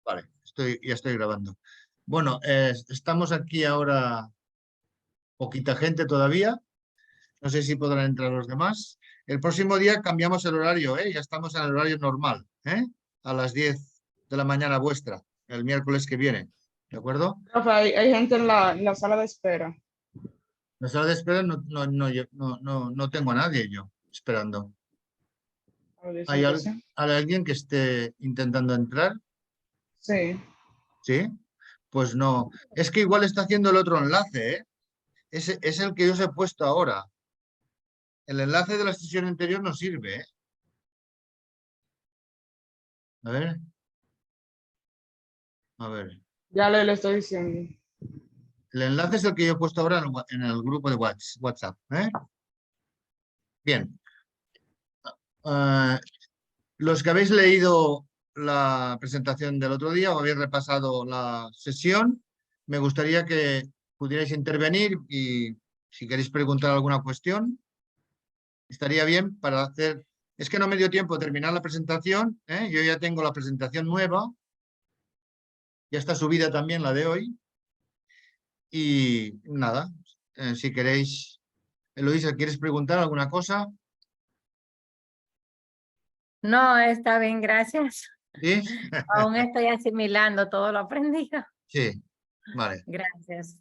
Vale, ya estoy grabando. Bueno, estamos aquí ahora, poquita gente todavía. No sé si podrán entrar los demás. El próximo día cambiamos el horario, ¿eh? Ya estamos en el horario normal, ¿eh? A las 10 de la mañana vuestra, el miércoles que viene. ¿De acuerdo? Profe, hay gente en la sala de espera. En la sala de espera no tengo a nadie yo esperando. A ver, ¿Hay, dicen que sí. hay alguien que esté intentando entrar? Sí. ¿Sí? Pues no. Es que igual está haciendo el otro enlace, ¿eh? Ese es el que yo os he puesto ahora. El enlace de la sesión anterior no sirve, ¿eh? A ver. A ver. Ya le estoy diciendo. El enlace es el que yo he puesto ahora en el grupo de WhatsApp, ¿eh? Bien. Los que habéis leído la presentación del otro día o habéis repasado la sesión, me gustaría que pudierais intervenir y si queréis preguntar alguna cuestión, estaría bien para hacer... Es que no me dio tiempo de terminar la presentación, ¿eh? Yo ya tengo la presentación nueva, ya está subida también la de hoy. Y nada, si queréis, Eloisa, ¿quieres preguntar alguna cosa? No, está bien, gracias. Sí, Aún estoy asimilando todo lo aprendido. sí, vale. Gracias.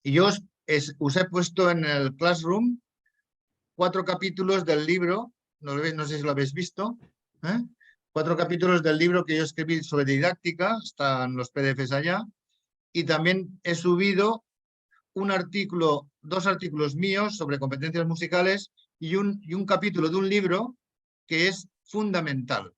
Y yo os he puesto en el Classroom 4 capítulos del libro, no sé si lo habéis visto, ¿eh? 4 capítulos del libro que yo escribí sobre didáctica, están los PDFs allá, y también he subido un artículo, 2 artículos míos sobre competencias musicales y un capítulo de un libro que es fundamental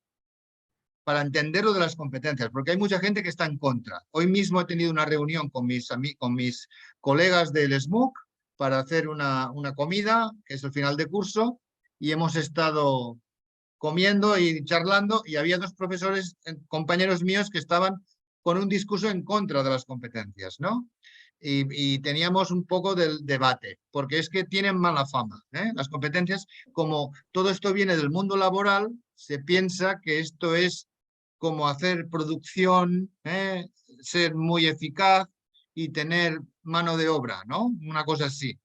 para entender lo de las competencias, porque hay mucha gente que está en contra. Hoy mismo he tenido una reunión con mis colegas del SMUC para hacer una comida, que es el final de curso, y hemos estado comiendo y charlando, y había 2 profesores, compañeros míos, que estaban con un discurso en contra de las competencias, ¿no? Y teníamos un poco del debate, porque es que tienen mala fama, ¿eh? Las competencias, como todo esto viene del mundo laboral, se piensa que esto es como hacer producción, ¿eh? Ser muy eficaz y tener mano de obra, ¿no? Una cosa así.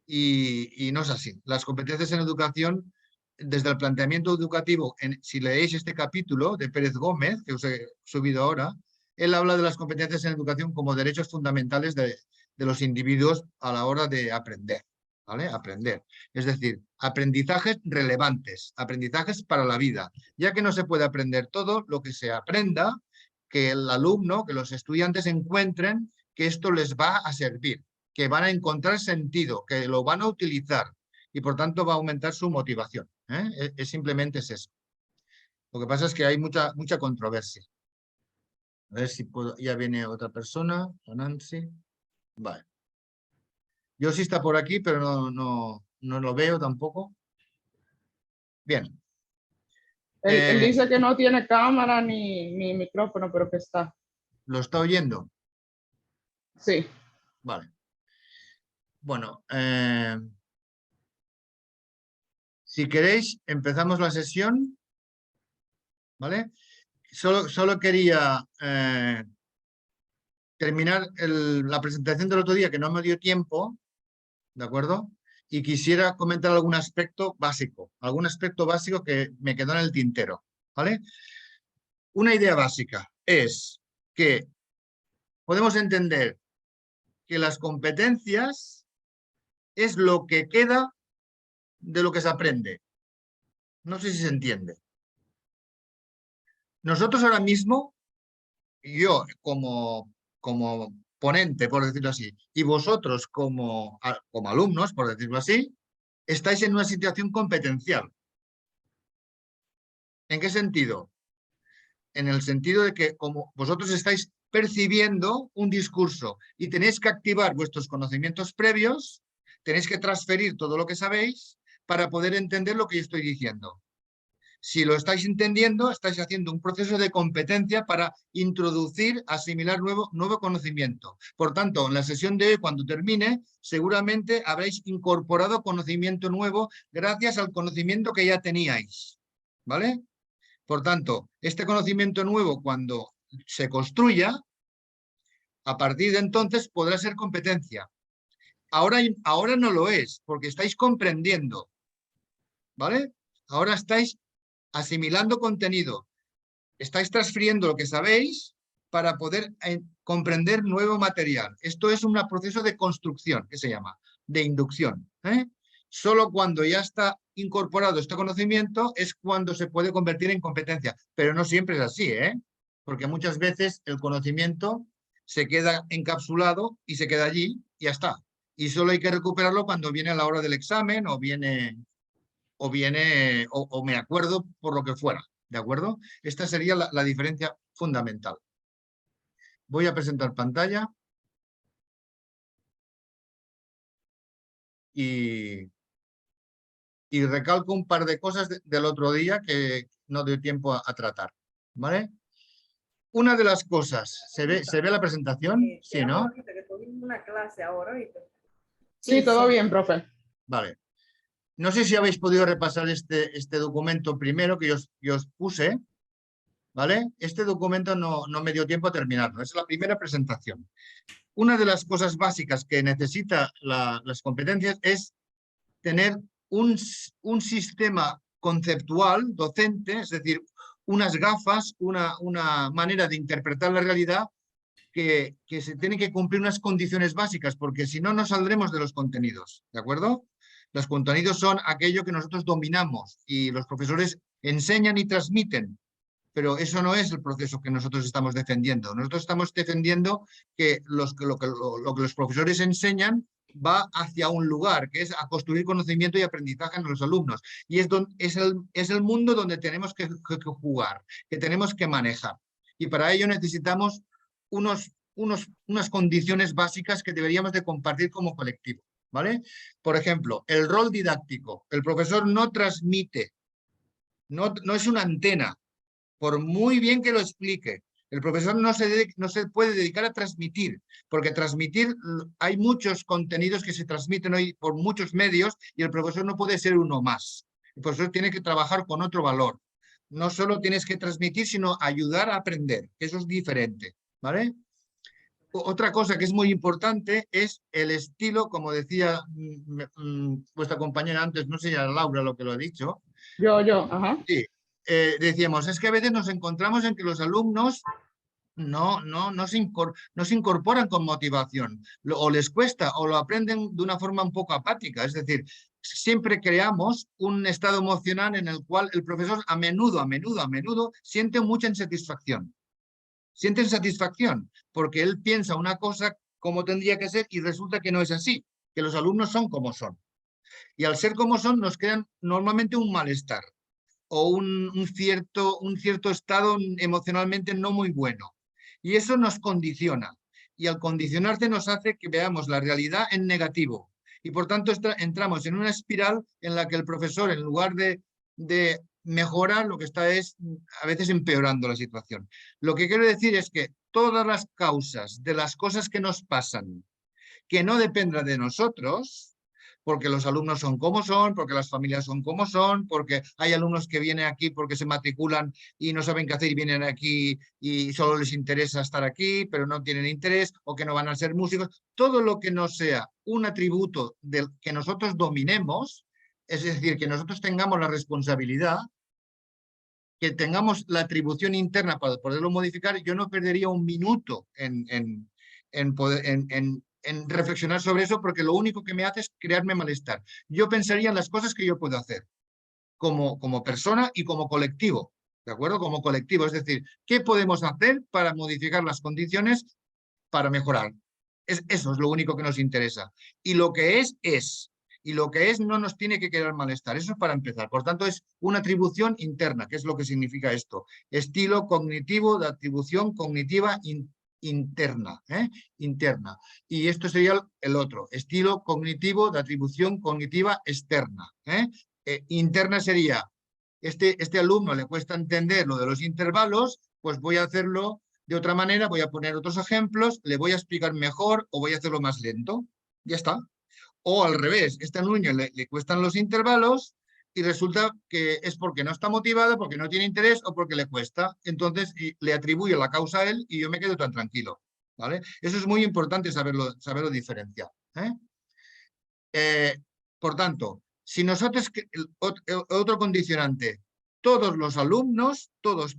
Y no es así. Las competencias en educación, desde el planteamiento educativo, si leéis este capítulo de Pérez Gómez, que os he subido ahora, él habla de las competencias en educación como derechos fundamentales de los individuos a la hora de aprender, ¿vale? Aprender. Es decir, aprendizajes relevantes, aprendizajes para la vida, ya que no se puede aprender todo, lo que se aprenda, que el alumno, que los estudiantes encuentren que esto les va a servir, que van a encontrar sentido, que lo van a utilizar y por tanto va a aumentar su motivación, ¿eh? Simplemente es eso. Lo que pasa es que hay mucha controversia. A ver si puedo, ya viene otra persona, Nancy. Vale. Yo sí está por aquí, pero no lo veo tampoco. Bien. Él dice que no tiene cámara ni micrófono, pero que está. ¿Lo está oyendo? Sí. Vale. Bueno, si queréis, empezamos la sesión, ¿vale? Solo quería terminar la presentación del otro día, que no me dio tiempo, ¿de acuerdo? Y quisiera comentar algún aspecto básico que me quedó en el tintero, ¿vale? Una idea básica es que podemos entender que las competencias es lo que queda de lo que se aprende. No sé si se entiende. Nosotros ahora mismo, yo como ponente, por decirlo así, y vosotros como alumnos, por decirlo así, estáis en una situación competencial. ¿En qué sentido? En el sentido de que como vosotros estáis percibiendo un discurso y tenéis que activar vuestros conocimientos previos, tenéis que transferir todo lo que sabéis para poder entender lo que yo estoy diciendo. Si lo estáis entendiendo, estáis haciendo un proceso de competencia para introducir, asimilar nuevo conocimiento. Por tanto, en la sesión de hoy, cuando termine, seguramente habréis incorporado conocimiento nuevo gracias al conocimiento que ya teníais, ¿vale? Por tanto, este conocimiento nuevo, cuando se construya, a partir de entonces podrá ser competencia. Ahora no lo es, porque estáis comprendiendo, ¿vale? Ahora estáis asimilando contenido, estáis transfiriendo lo que sabéis para poder comprender nuevo material. Esto es un proceso de construcción, que se llama, de inducción. Solo cuando ya está incorporado este conocimiento es cuando se puede convertir en competencia, pero no siempre es así, porque muchas veces el conocimiento se queda encapsulado y se queda allí y ya está. Y solo hay que recuperarlo cuando viene a la hora del examen o me acuerdo por lo que fuera, ¿de acuerdo? Esta sería la diferencia fundamental. Voy a presentar pantalla y recalco un par de cosas del otro día que no doy tiempo a tratar, ¿vale? Una de las cosas, ¿se ve la presentación? Sí, ¿no? Sí, todo bien, profe. Vale. No sé si habéis podido repasar este documento primero que yo os puse, ¿vale? Este documento no me dio tiempo a terminarlo, es la primera presentación. Una de las cosas básicas que necesita las competencias es tener un sistema conceptual docente, es decir, unas gafas, una manera de interpretar la realidad que se tienen que cumplir unas condiciones básicas, porque si no, no saldremos de los contenidos, ¿de acuerdo? Los contenidos son aquello que nosotros dominamos y los profesores enseñan y transmiten, pero eso no es el proceso que nosotros estamos defendiendo. Nosotros estamos defendiendo que lo que los profesores enseñan va hacia un lugar, que es a construir conocimiento y aprendizaje en los alumnos. Y es el mundo donde tenemos que jugar, que tenemos que manejar. Y para ello necesitamos unas condiciones básicas que deberíamos de compartir como colectivo, ¿vale? Por ejemplo, el rol didáctico. El profesor no transmite, no es una antena, por muy bien que lo explique. El profesor no se puede dedicar a transmitir, porque transmitir, hay muchos contenidos que se transmiten hoy por muchos medios y el profesor no puede ser uno más. El profesor tiene que trabajar con otro valor. No solo tienes que transmitir, sino ayudar a aprender. Eso es diferente, ¿vale? Otra cosa que es muy importante es el estilo, como decía vuestra compañera antes, no sé si era Laura lo que lo ha dicho. Yo, ajá. Sí, decíamos, es que a veces nos encontramos en que los alumnos no se incorporan con motivación, o les cuesta, o lo aprenden de una forma un poco apática. Es decir, siempre creamos un estado emocional en el cual el profesor a menudo siente mucha insatisfacción. Siente insatisfacción porque él piensa una cosa como tendría que ser y resulta que no es así, que los alumnos son como son. Y al ser como son nos crean normalmente un malestar o un cierto estado emocionalmente no muy bueno. Y eso nos condiciona. Y al condicionarse nos hace que veamos la realidad en negativo. Y por tanto entramos en una espiral en la que el profesor, en lugar de mejorar, lo que está es a veces empeorando la situación. Lo que quiero decir es que todas las causas de las cosas que nos pasan, que no dependan de nosotros, porque los alumnos son como son, porque las familias son como son, porque hay alumnos que vienen aquí porque se matriculan y no saben qué hacer y vienen aquí y solo les interesa estar aquí, pero no tienen interés, o que no van a ser músicos. Todo lo que no sea un atributo del que nosotros dominemos, es decir, que nosotros tengamos la responsabilidad, que tengamos la atribución interna para poderlo modificar, yo no perdería un minuto en reflexionar sobre eso, porque lo único que me hace es crearme malestar. Yo pensaría en las cosas que yo puedo hacer como persona y como colectivo, ¿de acuerdo? Como colectivo, es decir, ¿qué podemos hacer para modificar las condiciones para mejorar? Eso es lo único que nos interesa. Y lo que es. Y lo que es no nos tiene que crear malestar. Eso es para empezar. Por tanto, es una atribución interna, que es lo que significa esto. Estilo cognitivo de atribución cognitiva interna. Interna. Y esto sería el otro. Estilo cognitivo de atribución cognitiva externa. Interna sería, este alumno le cuesta entender lo de los intervalos, pues voy a hacerlo de otra manera, voy a poner otros ejemplos, le voy a explicar mejor o voy a hacerlo más lento. Ya está. O al revés, este niño le cuestan los intervalos, y resulta que es porque no está motivado, porque no tiene interés o porque le cuesta. Entonces le atribuyo la causa a él y yo me quedo tan tranquilo, ¿vale? Eso es muy importante saberlo diferenciar, ¿eh? Por tanto, si nosotros, otro condicionante, todos los alumnos, todos,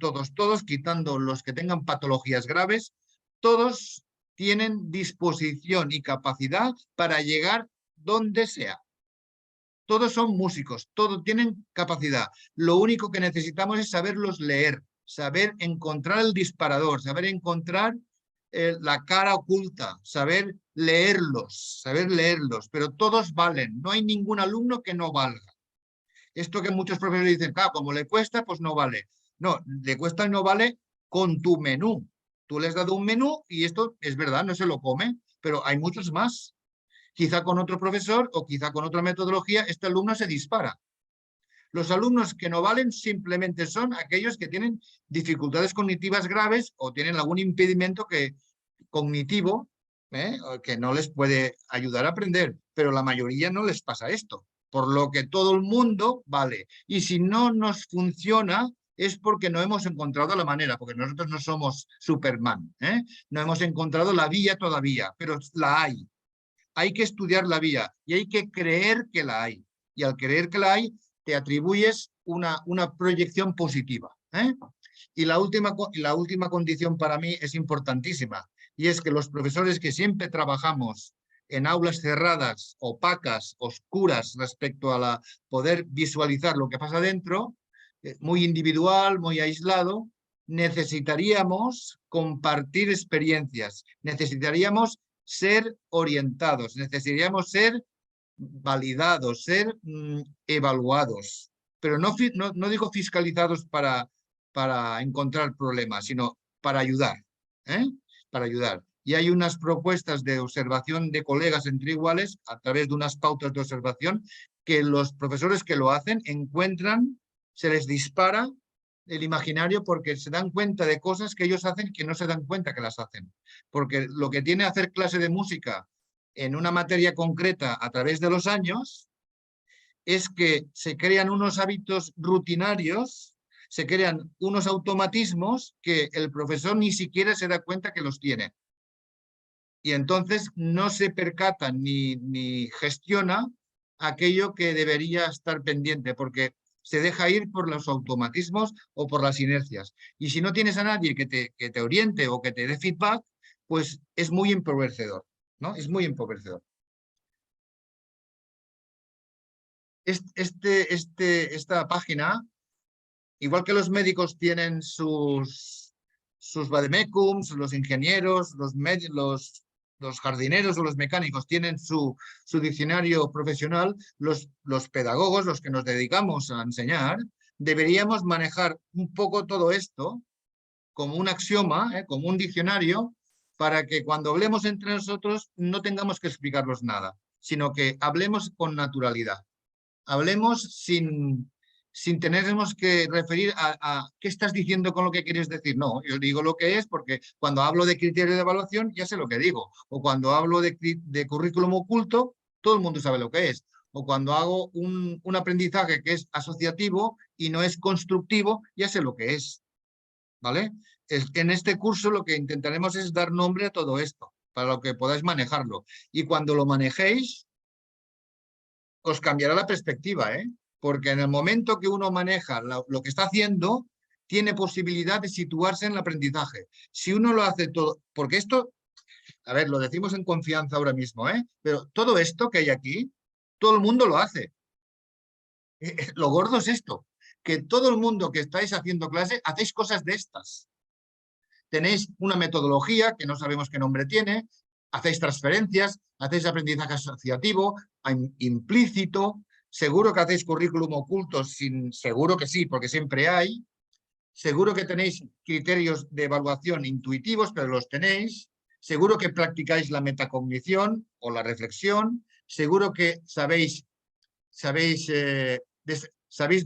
quitando los que tengan patologías graves, todos tienen disposición y capacidad para llegar donde sea. Todos son músicos, todos tienen capacidad. Lo único que necesitamos es saberlos leer, saber encontrar el disparador, saber encontrar la cara oculta, saber leerlos, pero todos valen. No hay ningún alumno que no valga. Esto que muchos profesores dicen, claro, como le cuesta, pues no vale. No, le cuesta y no vale con tu menú. Tú le has dado un menú y esto es verdad, no se lo come, pero hay muchos más. Quizá con otro profesor o quizá con otra metodología, este alumno se dispara. Los alumnos que no valen simplemente son aquellos que tienen dificultades cognitivas graves o tienen algún impedimento cognitivo que no les puede ayudar a aprender, pero la mayoría no les pasa esto, por lo que todo el mundo vale. Y si no nos funciona es porque no hemos encontrado la manera, porque nosotros no somos Superman, no hemos encontrado la vía todavía, pero la hay. Hay que estudiar la vía y hay que creer que la hay. Y al creer que la hay, te atribuyes una proyección positiva. Y la última condición para mí es importantísima, y es que los profesores que siempre trabajamos en aulas cerradas, opacas, oscuras respecto a poder visualizar lo que pasa dentro, muy individual, muy aislado, necesitaríamos compartir experiencias, necesitaríamos ser orientados, necesitaríamos ser validados, ser evaluados, pero no digo fiscalizados para encontrar problemas, sino para ayudar, para ayudar. Y hay unas propuestas de observación de colegas entre iguales a través de unas pautas de observación que los profesores que lo hacen encuentran, se les dispara el imaginario porque se dan cuenta de cosas que ellos hacen que no se dan cuenta que las hacen. Porque lo que tiene hacer clase de música en una materia concreta a través de los años es que se crean unos hábitos rutinarios, se crean unos automatismos que el profesor ni siquiera se da cuenta que los tiene. Y entonces no se percata ni gestiona aquello que debería estar pendiente, porque se deja ir por los automatismos o por las inercias. Y si no tienes a nadie que te oriente o que te dé feedback, pues es muy empobrecedor, ¿no? Es muy empobrecedor. Esta página, igual que los médicos tienen sus vademecums, los ingenieros, los jardineros o los mecánicos tienen su diccionario profesional, los pedagogos, los que nos dedicamos a enseñar, deberíamos manejar un poco todo esto como un axioma, como un diccionario, para que cuando hablemos entre nosotros no tengamos que explicarlos nada, sino que hablemos con naturalidad. Hablemos sin tenernos que referir a qué estás diciendo con lo que quieres decir. No, yo digo lo que es porque cuando hablo de criterio de evaluación ya sé lo que digo. O cuando hablo de currículum oculto, todo el mundo sabe lo que es. O cuando hago un aprendizaje que es asociativo y no es constructivo, ya sé lo que es. ¿Vale? En este curso lo que intentaremos es dar nombre a todo esto, para lo que podáis manejarlo. Y cuando lo manejéis, os cambiará la perspectiva, porque en el momento que uno maneja lo que está haciendo, tiene posibilidad de situarse en el aprendizaje. Si uno lo hace todo, porque esto, a ver, lo decimos en confianza ahora mismo, pero todo esto que hay aquí, todo el mundo lo hace. Lo gordo es esto, que todo el mundo que estáis haciendo clase, hacéis cosas de estas. Tenéis una metodología que no sabemos qué nombre tiene, hacéis transferencias, hacéis aprendizaje asociativo, implícito, seguro que hacéis currículum oculto, seguro que sí, porque siempre hay, seguro que tenéis criterios de evaluación intuitivos, pero los tenéis, seguro que practicáis la metacognición o la reflexión, seguro que sabéis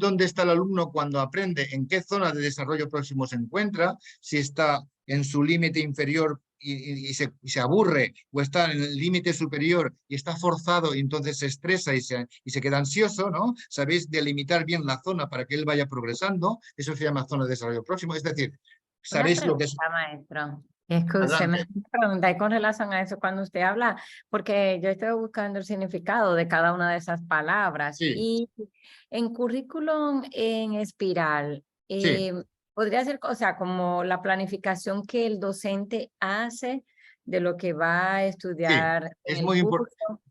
dónde está el alumno cuando aprende, en qué zona de desarrollo próximo se encuentra, si está en su límite inferior y se aburre o está en el límite superior y está forzado y entonces se estresa y se queda ansioso, ¿no? Sabéis delimitar bien la zona para que él vaya progresando. Eso se llama zona de desarrollo próximo. Es decir, Una sabéis lo que es. pregunta, maestro. Escúcheme, Adelante. una pregunta y con relación a eso, cuando usted habla, porque yo estoy buscando el significado de cada una de esas palabras Sí, y en currículum en espiral, sí, podría ser, o sea, como la planificación que el docente hace de lo que va a sí. estudiar en Es el muy importante. curso.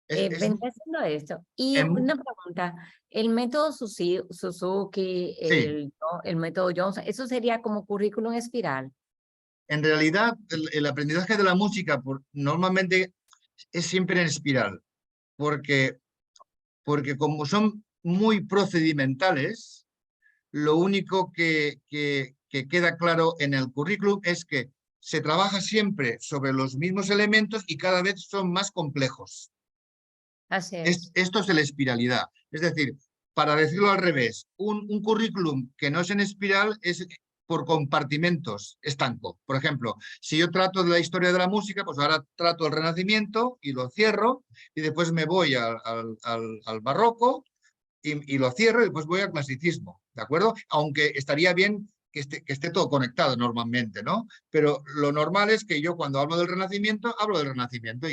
Vendría haciendo esto. Y una pregunta, el método Suzuki, Sí, el método Johnson, ¿eso sería como currículum espiral? en realidad el aprendizaje de la música normalmente es siempre en espiral, porque, porque como son muy procedimentales, lo único que queda claro en el currículum es que se trabaja siempre sobre los mismos elementos y cada vez son más complejos. Así es. Esto es la espiralidad. Es decir, para decirlo al revés, un currículum que no es en espiral es por compartimentos, estanco. Por ejemplo, si yo trato de la historia de la música, pues ahora trato el Renacimiento y lo cierro y después me voy al barroco y lo cierro y después voy al clasicismo, ¿de acuerdo? Aunque estaría bien que esté todo conectado normalmente, ¿no? Pero lo normal es que yo cuando hablo del Renacimiento, hablo del Renacimiento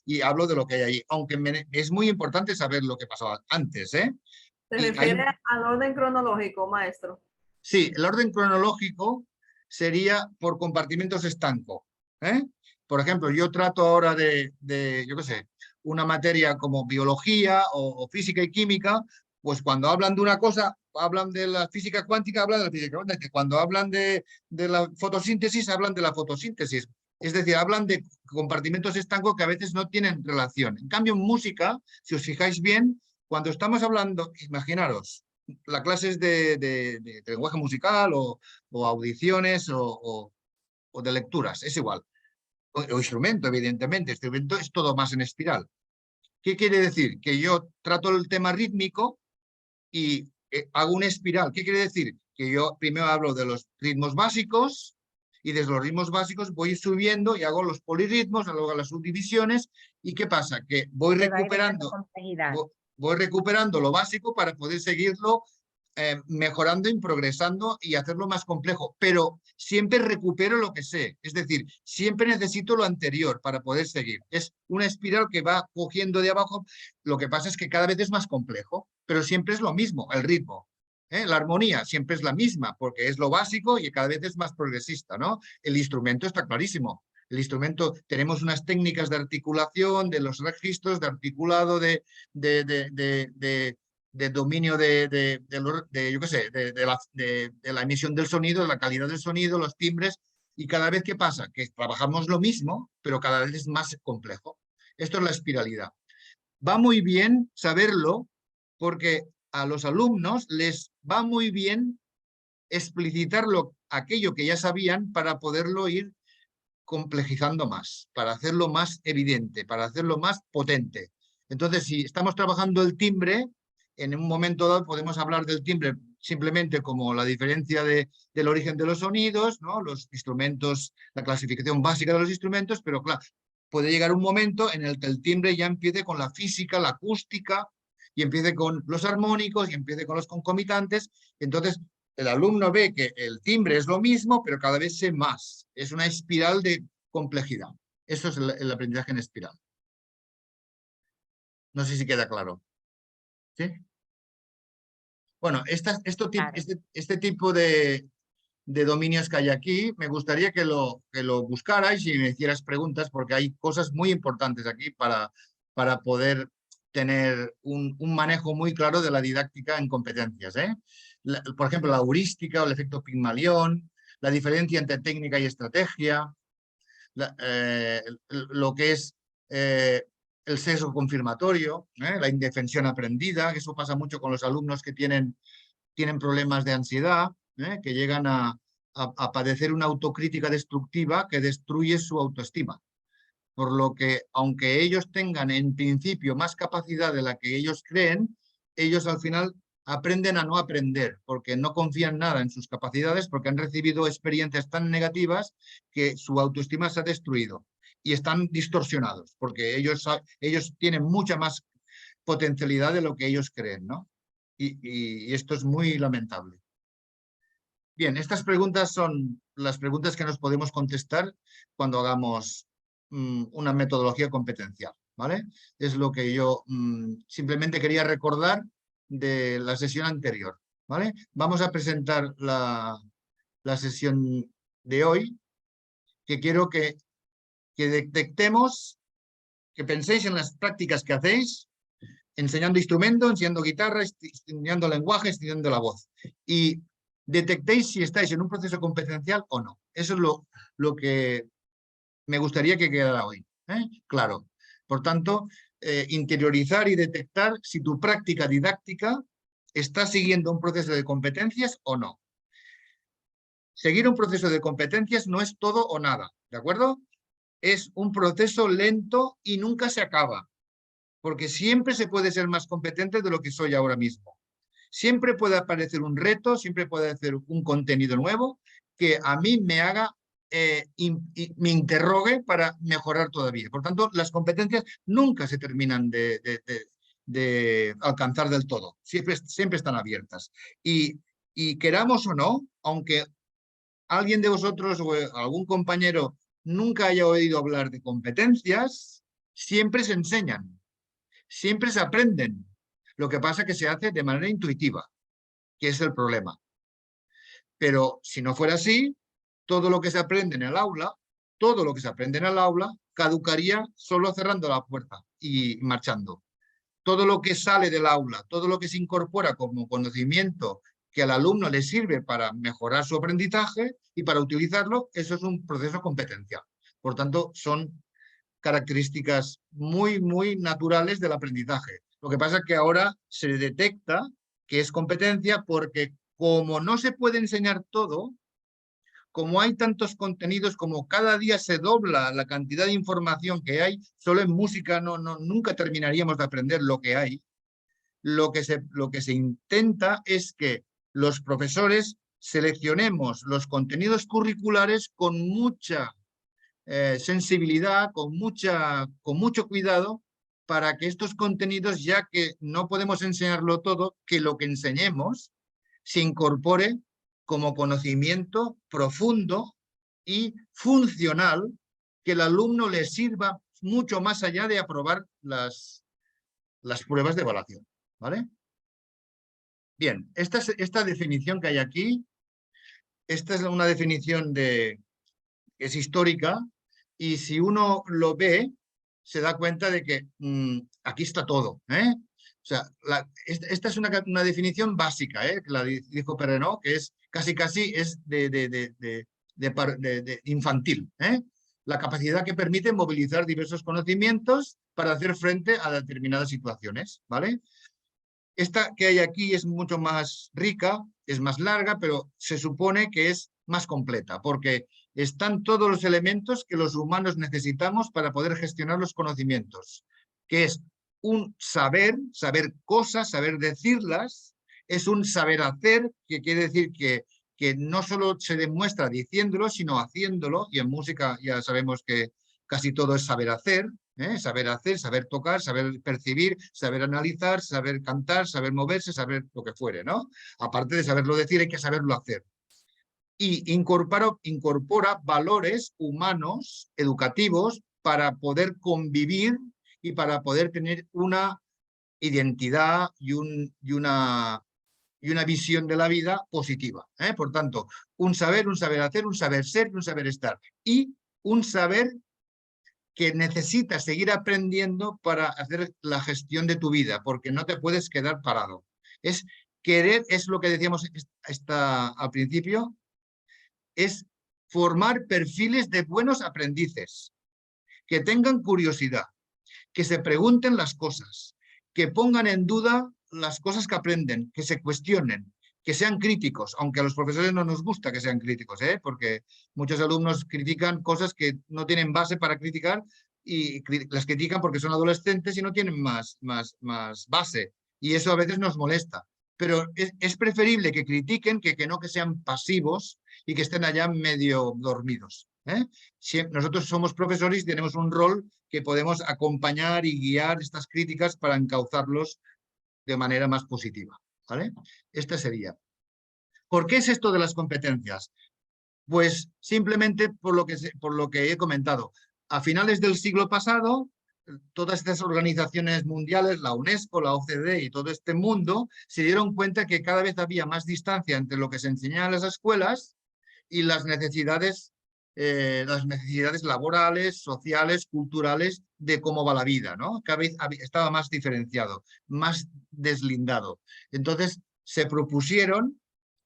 y hablo de lo que hay ahí, aunque es muy importante saber lo que pasó antes, ¿eh? Se Y hay refiere al orden cronológico, maestro. Sí, el orden cronológico sería por compartimentos estanco, ¿eh? Por ejemplo, yo trato ahora yo qué sé, una materia como biología o física y química, pues cuando hablan de una cosa, hablan de la física cuántica, hablan de la física cuántica. Cuando hablan de la fotosíntesis, hablan de la fotosíntesis. Es decir, hablan de compartimentos estancos que a veces no tienen relación. En cambio, en música, si os fijáis bien, cuando estamos hablando, imaginaros, la clase es de lenguaje musical o audiciones o de lecturas, es igual. O instrumento, evidentemente. Instrumento es todo más en espiral. ¿Qué quiere decir? Que yo trato el tema rítmico y hago una espiral. ¿Qué quiere decir? Que yo primero hablo de los ritmos básicos y desde los ritmos básicos voy subiendo y hago los polirritmos, luego las subdivisiones. ¿Y qué pasa? Que voy Le va agregando recuperando complejidad. voy recuperando lo básico para poder seguirlo mejorando y progresando y hacerlo más complejo, pero siempre recupero lo que sé, es decir, siempre necesito lo anterior para poder seguir. Es una espiral que va cogiendo de abajo, lo que pasa es que cada vez es más complejo, pero siempre es lo mismo, el ritmo. La armonía siempre es la misma, porque es lo básico y cada vez es más progresista, ¿no? El instrumento está clarísimo. El instrumento, tenemos unas técnicas de articulación, de los registros, de articulado, de dominio yo qué sé, de la emisión del sonido, de la calidad del sonido, los timbres, y cada vez que pasa, que trabajamos lo mismo, pero cada vez es más complejo. Esto es la espiralidad. Va muy bien saberlo porque a los alumnos les va muy bien explicitarlo, aquello que ya sabían, para poderlo ir complejizando más, para hacerlo más evidente, para hacerlo más potente. Entonces, si estamos trabajando el timbre, en un momento dado podemos hablar del timbre simplemente como la diferencia del origen de los sonidos, ¿no? Los instrumentos, la clasificación básica de los instrumentos, pero claro, puede llegar un momento en el que el timbre ya empiece con la física, la acústica, y empiece con los armónicos, y empiece con los concomitantes. Entonces, el alumno ve que el timbre es lo mismo, pero cada vez sé más. Es una espiral de complejidad. Eso es el aprendizaje en espiral. No sé si queda claro. ¿Sí? Bueno, Claro. este tipo de dominios que hay aquí, me gustaría que lo buscarais y me hicieras preguntas, porque hay cosas muy importantes aquí para poder tener un manejo muy claro de la didáctica en competencias, ¿eh? Por ejemplo, la heurística o el efecto Pigmalión, la diferencia entre técnica y estrategia, lo que es el sesgo confirmatorio, la indefensión aprendida, que eso pasa mucho con los alumnos que tienen problemas de ansiedad, que llegan a padecer una autocrítica destructiva que destruye su autoestima. Por lo que, aunque ellos tengan en principio más capacidad de la que ellos creen, ellos al final aprenden a no aprender, porque no confían nada en sus capacidades, porque han recibido experiencias tan negativas que su autoestima se ha destruido y están distorsionados, porque ellos tienen mucha más potencialidad de lo que ellos creen, ¿no? Y esto es muy lamentable. Bien, estas preguntas son las preguntas que nos podemos contestar cuando hagamos una metodología competencial, ¿vale? Es lo que yo simplemente quería recordar de la sesión anterior, ¿vale? Vamos a presentar la sesión de hoy, que quiero que detectemos, que penséis en las prácticas que hacéis, enseñando instrumento, enseñando guitarra, enseñando lenguaje, enseñando la voz. Y detectéis si estáis en un proceso competencial o no. Eso es lo que me gustaría que quedara hoy. Claro. Por tanto, interiorizar y detectar si tu práctica didáctica está siguiendo un proceso de competencias o no. Seguir un proceso de competencias no es todo o nada, ¿de acuerdo? Es un proceso lento y nunca se acaba, porque siempre se puede ser más competente de lo que soy ahora mismo. Siempre puede aparecer un reto, siempre puede hacer un contenido nuevo que a mí me haga, me interrogue para mejorar todavía. Por tanto, las competencias nunca se terminan de alcanzar del todo. Siempre están abiertas. Y queramos o no, aunque alguien de vosotros o algún compañero nunca haya oído hablar de competencias, siempre se enseñan, siempre se aprenden. Lo que pasa es que se hace de manera intuitiva, que es el problema. Pero si no fuera así, todo lo que se aprende en el aula, caducaría solo cerrando la puerta y marchando. Todo lo que sale del aula, todo lo que se incorpora como conocimiento que al alumno le sirve para mejorar su aprendizaje y para utilizarlo, eso es un proceso competencial. Por tanto, son características muy, muy naturales del aprendizaje. Lo que pasa es que ahora se detecta que es competencia porque como no se puede enseñar todo, como hay tantos contenidos, como cada día se dobla la cantidad de información que hay, solo en música nunca terminaríamos de aprender lo que hay. Lo que se intenta es que los profesores seleccionemos los contenidos curriculares con mucha sensibilidad, con mucho cuidado, para que estos contenidos, ya que no podemos enseñarlo todo, que lo que enseñemos se incorpore como conocimiento profundo y funcional, que el alumno le sirva mucho más allá de aprobar las pruebas de evaluación, ¿vale? Bien, esta definición que hay aquí, esta es una definición es histórica, y si uno lo ve, se da cuenta de que aquí está todo, ¿eh? O sea, esta es una definición básica, que la dijo Perrenot, que es casi es de infantil, ¿eh? La capacidad que permite movilizar diversos conocimientos para hacer frente a determinadas situaciones, ¿vale? Esta que hay aquí es mucho más rica, es más larga, pero se supone que es más completa, porque están todos los elementos que los humanos necesitamos para poder gestionar los conocimientos, que es un saber cosas, saber decirlas, es un saber hacer, que quiere decir que no solo se demuestra diciéndolo, sino haciéndolo, y en música ya sabemos que casi todo es saber hacer, saber hacer, saber tocar, saber percibir, saber analizar, saber cantar, saber moverse, saber lo que fuere, ¿no? Aparte de saberlo decir, hay que saberlo hacer. Y incorpora valores humanos, educativos, para poder convivir y para poder tener una identidad y una visión de la vida positiva. Por tanto, un saber hacer, un saber ser y un saber estar. Y un saber que necesitas seguir aprendiendo para hacer la gestión de tu vida, porque no te puedes quedar parado. Es querer, es lo que decíamos al principio, es formar perfiles de buenos aprendices, que tengan curiosidad, que se pregunten las cosas, que pongan en duda las cosas que aprenden, que se cuestionen, que sean críticos, aunque a los profesores no nos gusta que sean críticos, porque muchos alumnos critican cosas que no tienen base para criticar y las critican porque son adolescentes y no tienen más base. Y eso a veces nos molesta. pero es preferible que critiquen que no que sean pasivos y que estén allá medio dormidos. Nosotros somos profesores y tenemos un rol que podemos acompañar y guiar estas críticas para encauzarlos de manera más positiva, ¿vale? Esta sería. ¿Por qué es esto de las competencias? Pues simplemente por lo que he comentado. A finales del siglo pasado, todas estas organizaciones mundiales, la UNESCO, la OCDE y todo este mundo, se dieron cuenta que cada vez había más distancia entre lo que se enseñaba en las escuelas y las necesidades laborales, sociales, culturales de cómo va la vida, ¿no? Cada vez estaba más diferenciado, más deslindado. Entonces se propusieron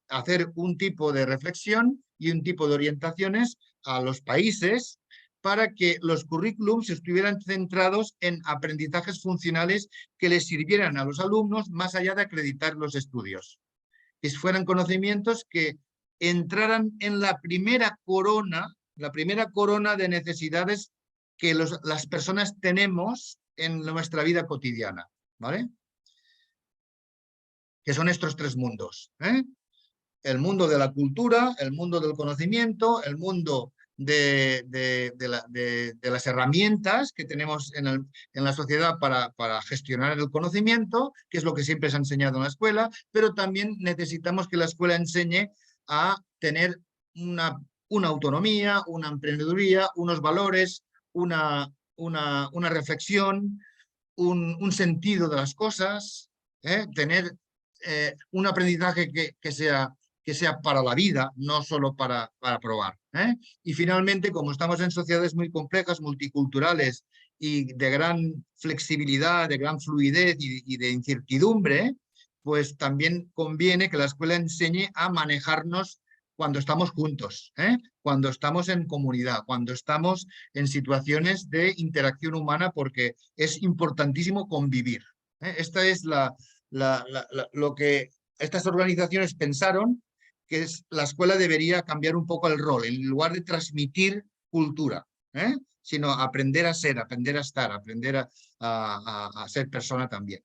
hacer un tipo de reflexión y un tipo de orientaciones a los países para que los currículums estuvieran centrados en aprendizajes funcionales que les sirvieran a los alumnos más allá de acreditar los estudios. Que fueran conocimientos que entraran en la primera corona de necesidades que las personas tenemos en nuestra vida cotidiana, ¿vale? Que son estos tres mundos, el mundo de la cultura, el mundo del conocimiento, el mundo de las herramientas que tenemos en la sociedad para gestionar el conocimiento, que es lo que siempre se ha enseñado en la escuela, pero también necesitamos que la escuela enseñe a tener una autonomía, una emprendeduría, unos valores, una reflexión, un sentido de las cosas, tener un aprendizaje que sea para la vida, no solo para probar. Y finalmente, como estamos en sociedades muy complejas, multiculturales y de gran flexibilidad, de gran fluidez y de incertidumbre, pues también conviene que la escuela enseñe a manejarnos cuando estamos juntos, cuando estamos en comunidad, cuando estamos en situaciones de interacción humana, porque es importantísimo convivir. Esta es lo que estas organizaciones pensaron, que la escuela debería cambiar un poco el rol, en lugar de transmitir cultura, sino aprender a ser, aprender a estar, aprender a ser persona también.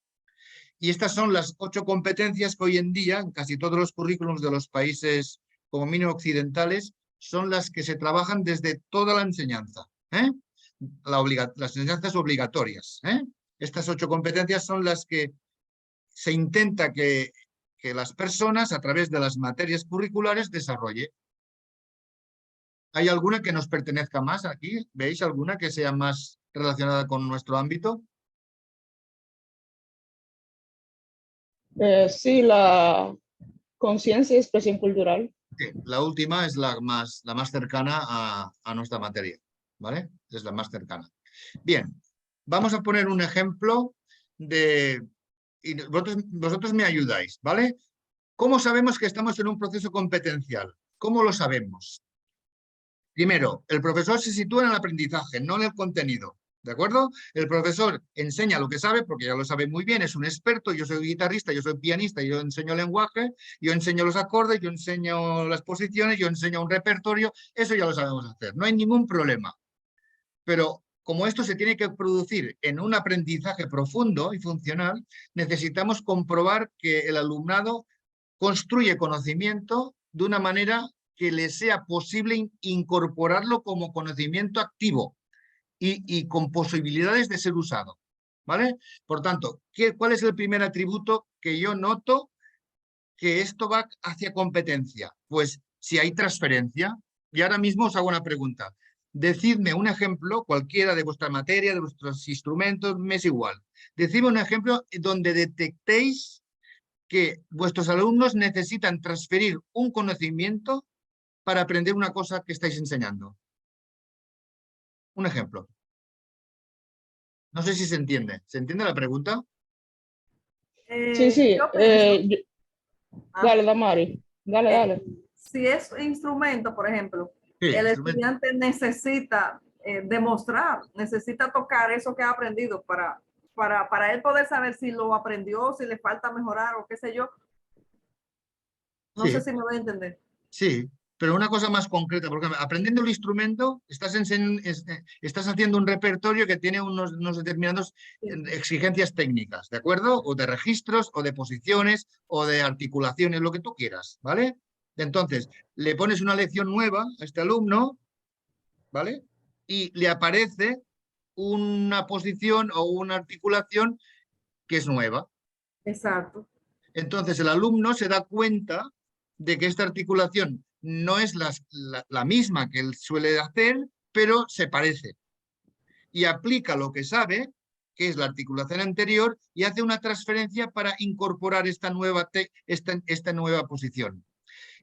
Y estas son las 8 competencias que hoy en día, en casi todos los currículums de los países como mínimo occidentales, son las que se trabajan desde toda la enseñanza. Las enseñanzas obligatorias. Estas 8 competencias son las que se intenta que las personas, a través de las materias curriculares, desarrolle. ¿Hay alguna que nos pertenezca más aquí? ¿Veis alguna que sea más relacionada con nuestro ámbito? Sí, la conciencia y expresión cultural. Sí, la última es la más cercana a nuestra materia, ¿vale? Es la más cercana. Bien, vamos a poner un ejemplo y vosotros me ayudáis, ¿vale? ¿Cómo sabemos que estamos en un proceso competencial? ¿Cómo lo sabemos? Primero, el profesor se sitúa en el aprendizaje, no en el contenido, ¿de acuerdo? El profesor enseña lo que sabe, porque ya lo sabe muy bien, es un experto, yo soy guitarrista, yo soy pianista, yo enseño lenguaje, yo enseño los acordes, yo enseño las posiciones, yo enseño un repertorio, eso ya lo sabemos hacer, no hay ningún problema. Pero como esto se tiene que producir en un aprendizaje profundo y funcional, necesitamos comprobar que el alumnado construye conocimiento de una manera que le sea posible incorporarlo como conocimiento activo y con posibilidades de ser usado, ¿vale? Por tanto, ¿cuál es el primer atributo que yo noto que esto va hacia competencia? Pues si hay transferencia. Y ahora mismo os hago una pregunta. Decidme un ejemplo, cualquiera de vuestra materia, de vuestros instrumentos, me es igual. Decidme un ejemplo donde detectéis que vuestros alumnos necesitan transferir un conocimiento para aprender una cosa que estáis enseñando. Un ejemplo. No sé si se entiende. ¿Se entiende la pregunta? Sí. Yo pienso, Dale, Damari. Dale. si es instrumento, por ejemplo, Sí, el estudiante necesita demostrar, necesita tocar eso que ha aprendido para él poder saber si lo aprendió, si le falta mejorar o qué sé yo. No sí, sé si me voy a entender. sí. pero una cosa más concreta, porque aprendiendo el instrumento estás haciendo un repertorio que tiene unos determinados exigencias técnicas, ¿de acuerdo? O de registros, o de posiciones, o de articulaciones, lo que tú quieras, ¿vale? Entonces, le pones una lección nueva a este alumno, ¿vale? Y le aparece una posición o una articulación que es nueva. Exacto. Entonces, el alumno se da cuenta de que esta articulación no es la misma que él suele hacer, pero se parece. Y aplica lo que sabe, que es la articulación anterior, y hace una transferencia para incorporar esta nueva posición.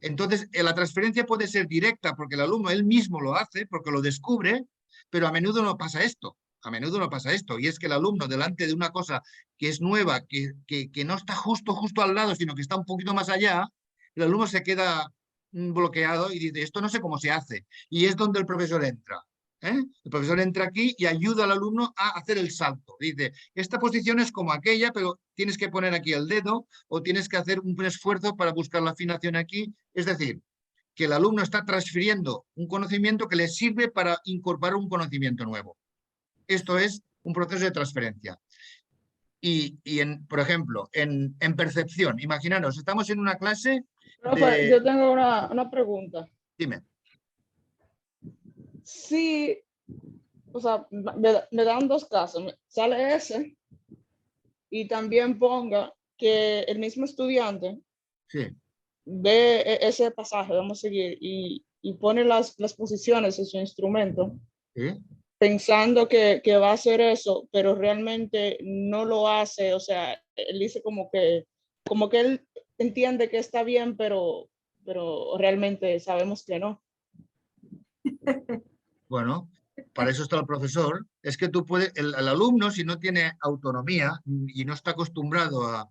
Entonces, la transferencia puede ser directa porque el alumno él mismo lo hace, porque lo descubre, pero a menudo no pasa esto. A menudo no pasa esto, y es que el alumno delante de una cosa que es nueva, que no está justo al lado, sino que está un poquito más allá, el alumno se queda bloqueado y dice, esto no sé cómo se hace. Y es donde el profesor entra. El profesor entra aquí y ayuda al alumno a hacer el salto. Dice, esta posición es como aquella, pero tienes que poner aquí el dedo o tienes que hacer un esfuerzo para buscar la afinación aquí. Es decir, que el alumno está transfiriendo un conocimiento que le sirve para incorporar un conocimiento nuevo. Esto es un proceso de transferencia. Y por ejemplo, en percepción, imaginaros, estamos en una clase Profe, yo tengo una pregunta. Dime. Sí, o sea, me dan dos casos. Sale ese y también ponga que el mismo estudiante Sí. ve ese pasaje, vamos a seguir, y pone las posiciones en su instrumento. ¿Sí? Pensando que va a hacer eso, pero realmente no lo hace. O sea, él dice como que él entiende que está bien, pero realmente sabemos que no. Bueno, para eso está el profesor. Es que tú puedes, el alumno, si no tiene autonomía y no está acostumbrado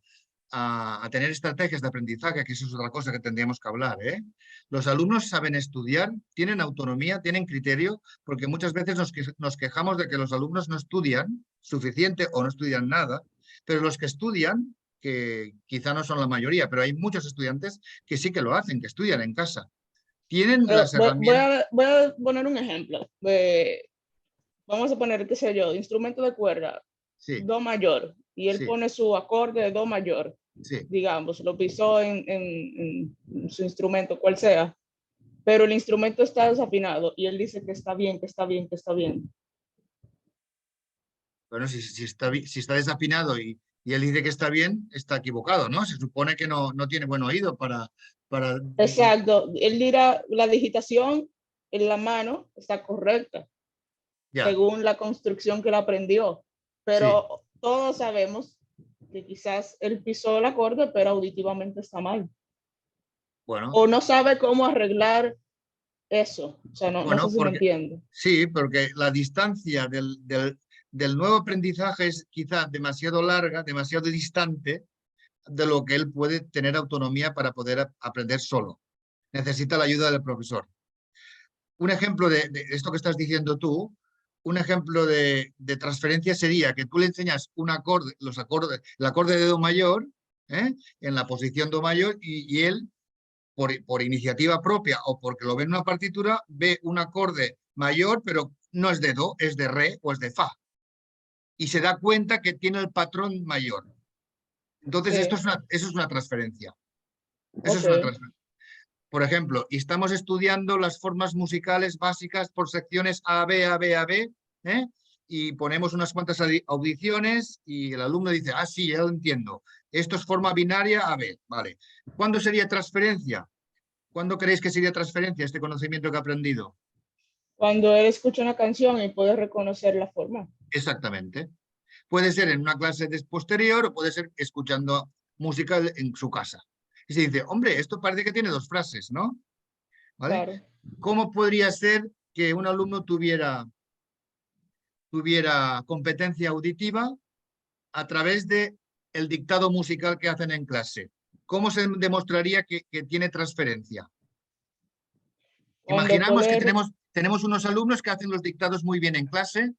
a tener estrategias de aprendizaje, que eso es otra cosa que tendríamos que hablar, ¿eh? Los alumnos saben estudiar, tienen autonomía, tienen criterio, porque muchas veces nos quejamos de que los alumnos no estudian suficiente o no estudian nada, pero los que estudian, que quizá no son la mayoría, pero hay muchos estudiantes que sí que lo hacen, que estudian en casa. Tienen las herramientas. Voy a poner un ejemplo. Vamos a poner, qué sé yo, instrumento de cuerda, Sí, do mayor, y él sí, pone su acorde de do mayor, sí. digamos, lo pisó en su instrumento, cual sea, pero el instrumento está desafinado y él dice que está bien, que está bien, que está bien. Bueno, si está desafinado y él dice que está bien, está equivocado, ¿no? Se supone que no tiene buen oído para... Exacto, él dirá la digitación en la mano está correcta, Ya, según la construcción que él aprendió, sí. pero todos sabemos que quizás él pisó el acorde, pero auditivamente está mal. Bueno, O no sabe cómo arreglar eso. O sea, no sé si me porque entiende. sí, porque la distancia del nuevo aprendizaje es quizá demasiado larga, demasiado distante de lo que él puede tener autonomía para poder aprender solo. Necesita la ayuda del profesor. Un ejemplo de esto que estás diciendo tú, un ejemplo de transferencia sería que tú le enseñas un acorde, el acorde de do mayor, en la posición do mayor, y él, por iniciativa propia o porque lo ve en una partitura, ve un acorde mayor, pero no es de do, es de re o es de fa. Y se da cuenta que tiene el patrón mayor. Entonces, Sí. eso es una transferencia. Eso es una Ok. transferencia. Por ejemplo, y estamos estudiando las formas musicales básicas por secciones A, B, A, B, A, B, ¿eh? Y ponemos unas cuantas audiciones y el alumno dice, ah, sí, ya lo entiendo. Esto es forma binaria A, B, vale. ¿Cuándo sería transferencia? ¿Cuándo creéis que sería transferencia este conocimiento que ha aprendido? Cuando él escucha una canción y puede reconocer la forma. Exactamente. Puede ser en una clase posterior o puede ser escuchando música en su casa. Y se dice, hombre, esto parece que tiene dos frases, ¿no? ¿Vale? Claro. ¿Cómo podría ser que un alumno tuviera competencia auditiva a través de el dictado musical que hacen en clase? ¿Cómo se demostraría que tiene transferencia? Cuando Imaginamos que poder, tenemos unos alumnos que hacen los dictados muy bien en clase,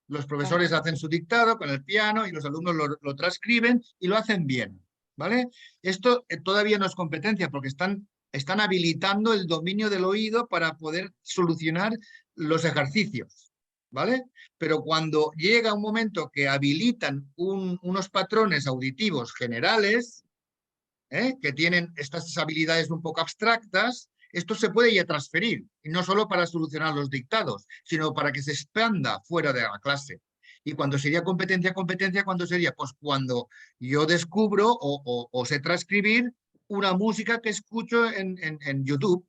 los profesores ajá, hacen su dictado con el piano y los alumnos lo transcriben y lo hacen bien, ¿vale? Esto todavía no es competencia porque están están habilitando el dominio del oído para poder solucionar los ejercicios, ¿vale? Pero cuando llega un momento que habilitan unos patrones auditivos generales, que tienen estas habilidades un poco abstractas, esto se puede ya transferir, y no solo para solucionar los dictados, sino para que se expanda fuera de la clase. Y cuando sería competencia, ¿cuándo sería? Pues cuando yo descubro o sé transcribir una música que escucho en YouTube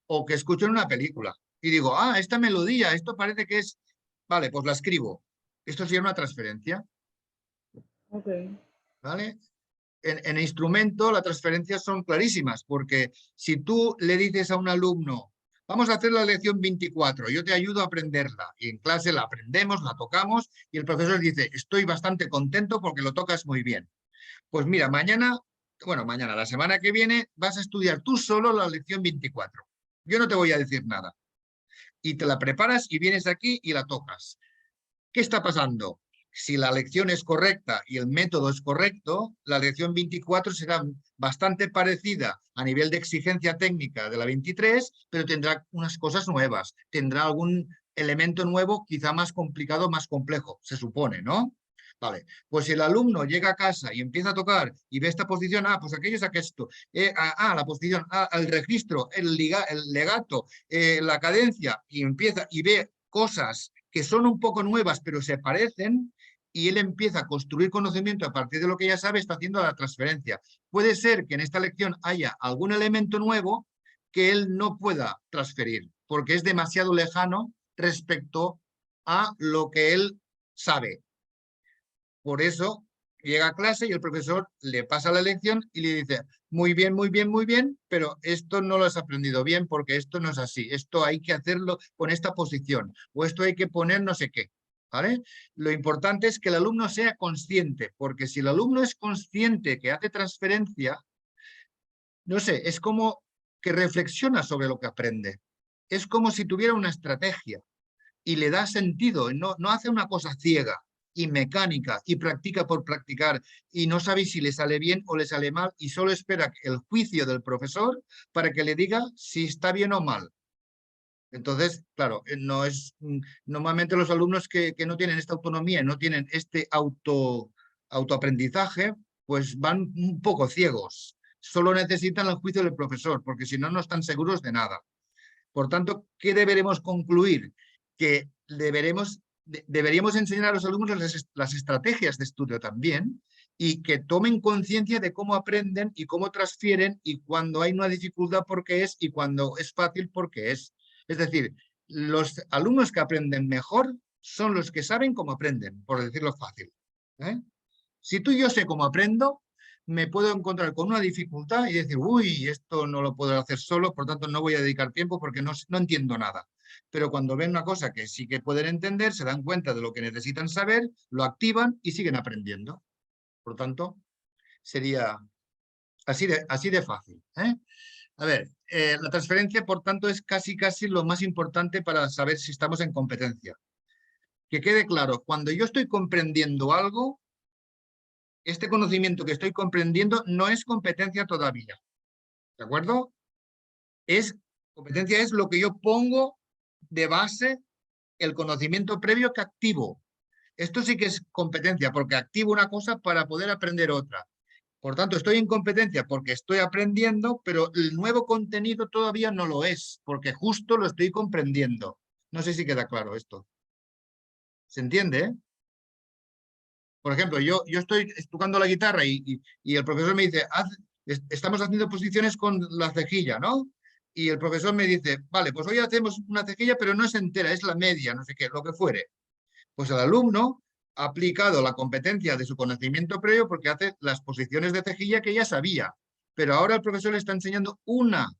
o que escucho en una película. Y digo, ah, esta melodía, esto parece que es... Vale, pues la escribo. Esto sería una transferencia, Ok. ¿vale? En instrumento las transferencias son clarísimas, porque si tú le dices a un alumno, vamos a hacer la lección 24, yo te ayudo a aprenderla, y en clase la aprendemos, la tocamos, y el profesor dice, estoy bastante contento porque lo tocas muy bien. Pues mira, mañana, la semana que viene, vas a estudiar tú solo la lección 24. Yo no te voy a decir nada. Y te la preparas y vienes aquí y la tocas. ¿Qué está pasando? Si la lección es correcta y el método es correcto, la lección 24 será bastante parecida a nivel de exigencia técnica de la 23, pero tendrá unas cosas nuevas, tendrá algún elemento nuevo, quizá más complicado, más complejo, se supone, ¿no? Vale, pues si el alumno llega a casa y empieza a tocar y ve esta posición, pues aquello saca esto, la posición, el registro, el legato, la cadencia, y empieza y ve cosas que son un poco nuevas, pero se parecen, y él empieza a construir conocimiento a partir de lo que ya sabe, está haciendo la transferencia. Puede ser que en esta lección haya algún elemento nuevo que él no pueda transferir, porque es demasiado lejano respecto a lo que él sabe. Por eso llega a clase y el profesor le pasa la lección y le dice, muy bien, muy bien, muy bien, pero esto no lo has aprendido bien porque esto no es así, esto hay que hacerlo con esta posición, o esto hay que poner no sé qué, ¿vale? Lo importante es que el alumno sea consciente, porque si el alumno es consciente que hace transferencia, no sé, es como que reflexiona sobre lo que aprende. Es como si tuviera una estrategia y le da sentido, no hace una cosa ciega y mecánica y practica por practicar y no sabe si le sale bien o le sale mal y solo espera el juicio del profesor para que le diga si está bien o mal. Entonces, claro, no es normalmente los alumnos que no tienen esta autonomía, no tienen este autoaprendizaje, pues van un poco ciegos. Solo necesitan el juicio del profesor, porque si no, no están seguros de nada. Por tanto, ¿qué deberemos concluir? Que deberíamos enseñar a los alumnos las estrategias de estudio también, y que tomen conciencia de cómo aprenden y cómo transfieren, y cuando hay una dificultad por qué es, y cuando es fácil por qué es. Es decir, los alumnos que aprenden mejor son los que saben cómo aprenden, por decirlo fácil. Si tú y yo sé cómo aprendo, me puedo encontrar con una dificultad y decir, uy, esto no lo puedo hacer solo, por tanto no voy a dedicar tiempo porque no entiendo nada. Pero cuando ven una cosa que sí que pueden entender, se dan cuenta de lo que necesitan saber, lo activan y siguen aprendiendo. Por tanto, sería así de fácil. A ver, la transferencia, por tanto, es casi lo más importante para saber si estamos en competencia. Que quede claro, cuando yo estoy comprendiendo algo, este conocimiento que estoy comprendiendo no es competencia todavía, ¿de acuerdo? Competencia es lo que yo pongo de base, el conocimiento previo que activo. Esto sí que es competencia, porque activo una cosa para poder aprender otra. Por tanto, estoy en competencia porque estoy aprendiendo, pero el nuevo contenido todavía no lo es, porque justo lo estoy comprendiendo. No sé si queda claro esto. ¿Se entiende? Por ejemplo, yo estoy tocando la guitarra y el profesor me dice, estamos haciendo posiciones con la cejilla, ¿no? Y el profesor me dice, vale, pues hoy hacemos una cejilla, pero no es entera, es la media, no sé qué, lo que fuere. Pues el alumno ha aplicado la competencia de su conocimiento previo porque hace las posiciones de cejilla que ya sabía. Pero ahora el profesor le está enseñando una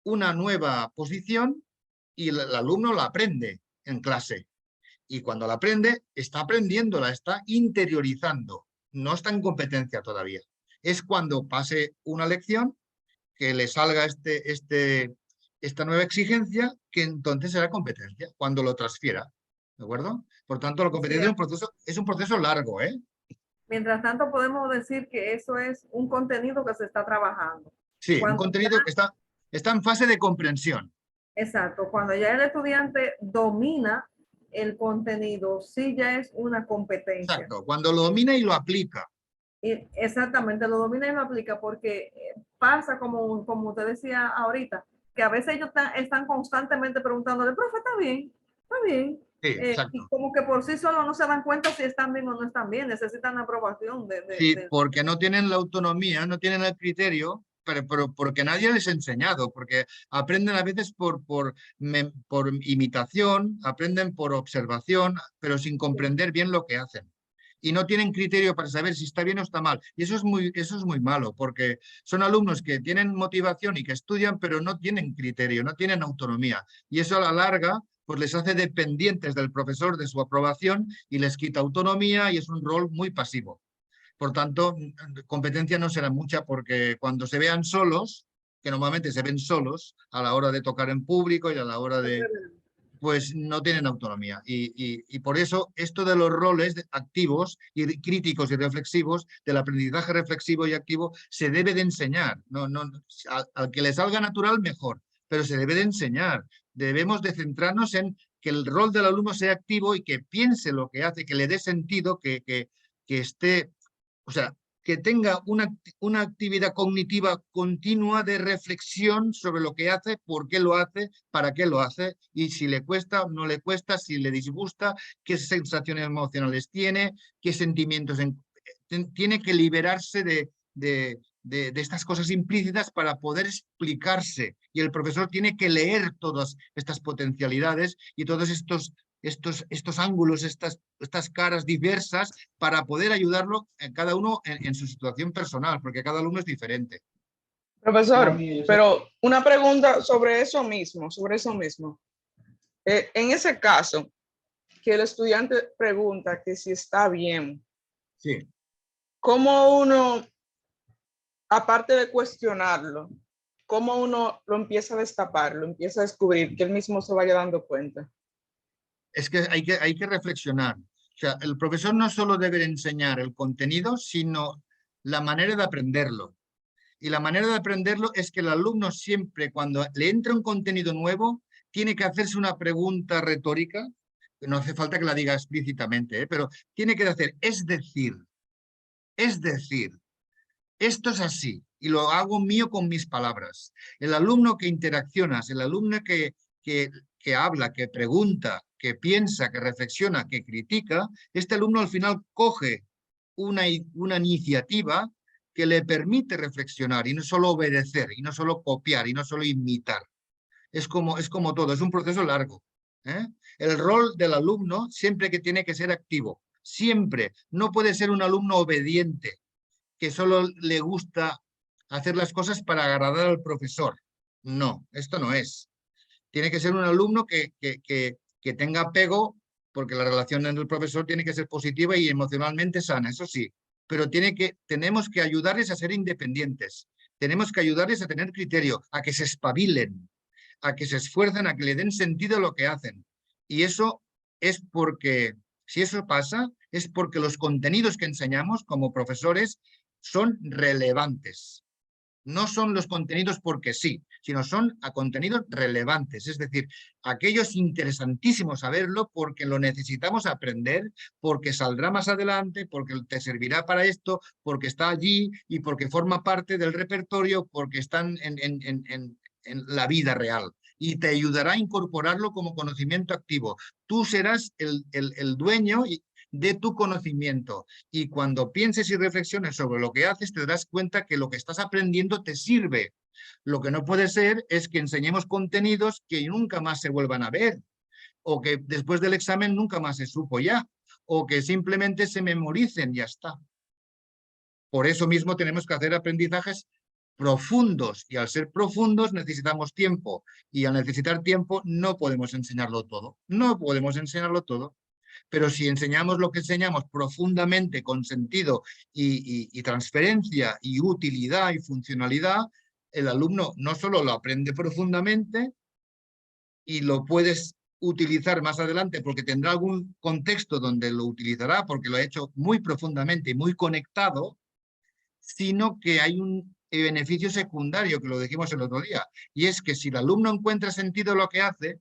nueva posición y el alumno la aprende en clase. Y cuando la aprende, está aprendiéndola, está interiorizando. No está en competencia todavía. Es cuando pase una lección que le salga esta nueva exigencia, que entonces será competencia, cuando lo transfiera. ¿De acuerdo? Por tanto, la competencia es un proceso largo, ¿eh? Mientras tanto, podemos decir que eso es un contenido que se está trabajando. Sí, un Cuando contenido que está en fase de comprensión. Exacto, cuando ya el estudiante domina el contenido, sí ya es una competencia. Exacto, cuando lo domina y lo aplica. Y exactamente, lo domina y lo aplica porque pasa como usted decía ahorita, que a veces ellos están constantemente preguntándole, profe, está bien, está bien. Sí, Y exacto. como que por sí solo no se dan cuenta si están bien o no están bien, necesitan la aprobación Sí, porque no tienen la autonomía, no tienen el criterio, pero porque nadie les ha enseñado, porque aprenden a veces por imitación, aprenden por observación, pero sin comprender bien lo que hacen. Y no tienen criterio para saber si está bien o está mal. Y eso es muy malo, porque son alumnos que tienen motivación y que estudian, pero no tienen criterio, no tienen autonomía. Y eso a la larga pues les hace dependientes del profesor, de su aprobación, y les quita autonomía y es un rol muy pasivo. Por tanto, competencia no será mucha porque cuando se vean solos, que normalmente se ven solos a la hora de tocar en público y a la hora de, pues no tienen autonomía. Y por eso esto de los roles activos y críticos y reflexivos, del aprendizaje reflexivo y activo, se debe de enseñar. Al que le salga natural, mejor, pero se debe de enseñar. Debemos de centrarnos en que el rol del alumno sea activo y que piense lo que hace, que le dé sentido, que esté, o sea, que tenga una actividad cognitiva continua de reflexión sobre lo que hace, por qué lo hace, para qué lo hace, y si le cuesta o no le cuesta, si le disgusta, qué sensaciones emocionales tiene, qué sentimientos tiene que liberarse de estas cosas implícitas para poder explicarse. Y el profesor tiene que leer todas estas potencialidades y todos estos ángulos, estas caras diversas para poder ayudarlo en cada uno en su situación personal, porque cada alumno es diferente. Profesor, pero una pregunta sobre eso mismo, en ese caso, que el estudiante pregunta que si está bien, Sí. ¿cómo uno, aparte de cuestionarlo, cómo uno lo empieza a destapar, lo empieza a descubrir, que él mismo se vaya dando cuenta? Es que hay que reflexionar. O sea, el profesor no solo debe enseñar el contenido, sino la manera de aprenderlo. Y la manera de aprenderlo es que el alumno siempre, cuando le entra un contenido nuevo, tiene que hacerse una pregunta retórica, no hace falta que la diga explícitamente, pero tiene que hacer, es decir, esto es así, y lo hago mío con mis palabras. El alumno que interaccionas, el alumno que habla, que pregunta, que piensa, que reflexiona, que critica, este alumno al final coge una iniciativa que le permite reflexionar y no solo obedecer, y no solo copiar, y no solo imitar. Es como todo, es un proceso largo. El rol del alumno siempre que tiene que ser activo, siempre. No puede ser un alumno obediente, que solo le gusta hacer las cosas para agradar al profesor. No, esto no es. Tiene que ser un alumno que tenga apego, porque la relación entre el profesor tiene que ser positiva y emocionalmente sana, eso sí, pero tenemos que ayudarles a ser independientes, tenemos que ayudarles a tener criterio, a que se espabilen, a que se esfuercen, a que le den sentido a lo que hacen. Y eso es porque, si eso pasa, es porque los contenidos que enseñamos como profesores son relevantes. No son los contenidos porque sí, sino son a contenidos relevantes, es decir, aquellos interesantísimos saberlo porque lo necesitamos aprender, porque saldrá más adelante, porque te servirá para esto, porque está allí y porque forma parte del repertorio, porque están en la vida real y te ayudará a incorporarlo como conocimiento activo. Tú serás el dueño de tu conocimiento y cuando pienses y reflexiones sobre lo que haces te darás cuenta que lo que estás aprendiendo te sirve. Lo que no puede ser es que enseñemos contenidos que nunca más se vuelvan a ver o que después del examen nunca más se supo ya o que simplemente se memoricen y ya está. Por eso mismo tenemos que hacer aprendizajes profundos y al ser profundos necesitamos tiempo y al necesitar tiempo no podemos enseñarlo todo. No podemos enseñarlo todo. Pero si enseñamos lo que enseñamos profundamente, con sentido y transferencia y utilidad y funcionalidad, el alumno no solo lo aprende profundamente y lo puedes utilizar más adelante porque tendrá algún contexto donde lo utilizará porque lo ha hecho muy profundamente y muy conectado, sino que hay un beneficio secundario, que lo dijimos el otro día, y es que si el alumno encuentra sentido en lo que hace,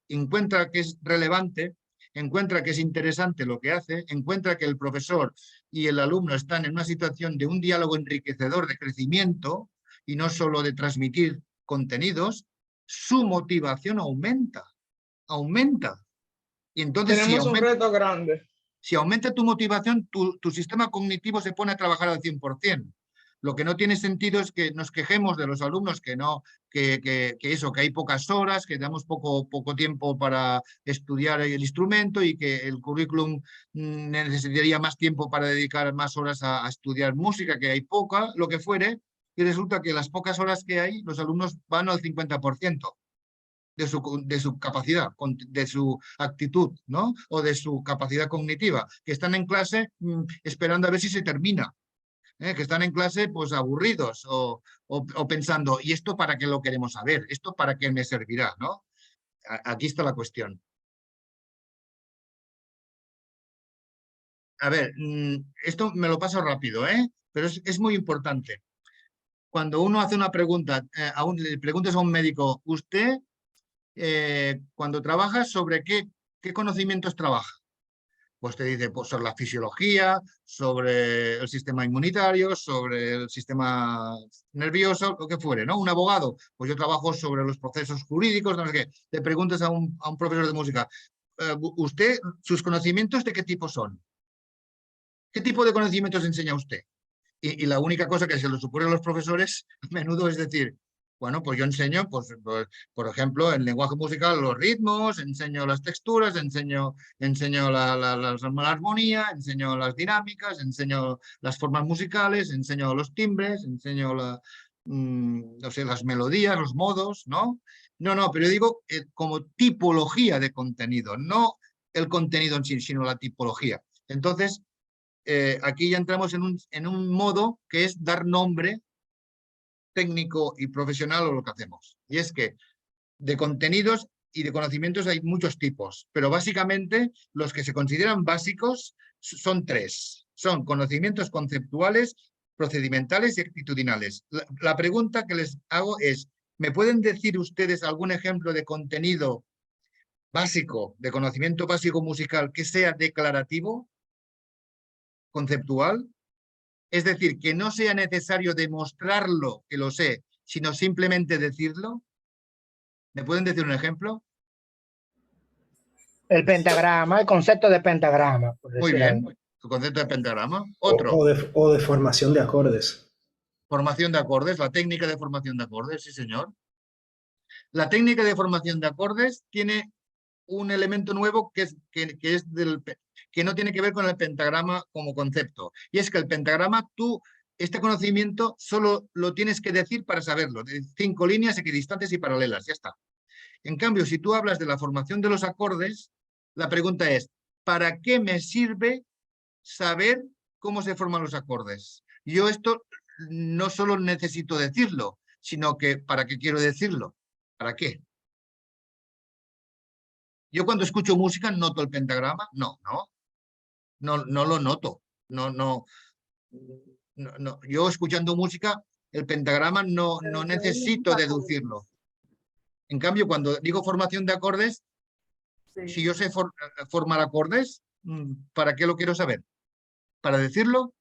encuentra que es relevante, encuentra que es interesante lo que hace, encuentra que el profesor y el alumno están en una situación de un diálogo enriquecedor de crecimiento y no solo de transmitir contenidos, su motivación aumenta. Y entonces Tenemos un reto grande. si aumenta tu motivación, tu sistema cognitivo se pone a trabajar al 100%. Lo que no tiene sentido es que nos quejemos de los alumnos que hay pocas horas, que damos poco tiempo para estudiar el instrumento y que el currículum necesitaría más tiempo para dedicar más horas a estudiar música, que hay poca, lo que fuere, y resulta que las pocas horas que hay, los alumnos van al 50%. De su capacidad, de su actitud, ¿no? O de su capacidad cognitiva, que están en clase esperando a ver si se termina, que están en clase pues aburridos o pensando, ¿y esto para qué lo queremos saber? ¿Esto para qué me servirá? ¿No? Aquí está la cuestión. A ver, esto me lo paso rápido, pero es muy importante. Cuando uno hace una pregunta, le preguntas a un médico, ¿usted cuando trabaja sobre qué conocimientos trabaja? Pues te dice pues, sobre la fisiología, sobre el sistema inmunitario, sobre el sistema nervioso, lo que fuere, ¿no? Un abogado, pues yo trabajo sobre los procesos jurídicos, no sé qué. Le preguntas a un profesor de música, ¿usted, sus conocimientos de qué tipo son? ¿Qué tipo de conocimientos enseña usted? Y la única cosa que se les ocurre a los profesores a menudo es decir, bueno, pues yo enseño, pues, por ejemplo, en lenguaje musical los ritmos, enseño las texturas, enseño la armonía, enseño las dinámicas, enseño las formas musicales, enseño los timbres, enseño no sé, las melodías, los modos, ¿no? No, pero yo digo como tipología de contenido, no el contenido en sí, sino la tipología. Entonces, aquí ya entramos en un modo que es dar nombre técnico y profesional a lo que hacemos. Y es que de contenidos y de conocimientos hay muchos tipos, pero básicamente los que se consideran básicos son tres. Son conocimientos conceptuales, procedimentales y actitudinales. La pregunta que les hago es, ¿me pueden decir ustedes algún ejemplo de contenido básico, de conocimiento básico musical que sea declarativo, conceptual? Es decir, que no sea necesario demostrarlo que lo sé, sino simplemente decirlo. ¿Me pueden decir un ejemplo? El pentagrama, el concepto de pentagrama. Muy bien, el concepto de pentagrama. Otro. O de formación de acordes. Formación de acordes, la técnica de formación de acordes, sí señor. La técnica de formación de acordes tiene un elemento nuevo que no tiene que ver con el pentagrama como concepto. Y es que el pentagrama, este conocimiento solo lo tienes que decir para saberlo. 5 líneas equidistantes y paralelas, ya está. En cambio, si tú hablas de la formación de los acordes, la pregunta es, ¿para qué me sirve saber cómo se forman los acordes? Yo esto no solo necesito decirlo, sino que ¿para qué quiero decirlo? ¿Para qué? Yo cuando escucho música noto el pentagrama, no lo noto, no. Yo escuchando música, el pentagrama no necesito deducirlo. En cambio, cuando digo formación de acordes, Sí. si yo sé formar acordes, ¿para qué lo quiero saber? ¿Para decirlo?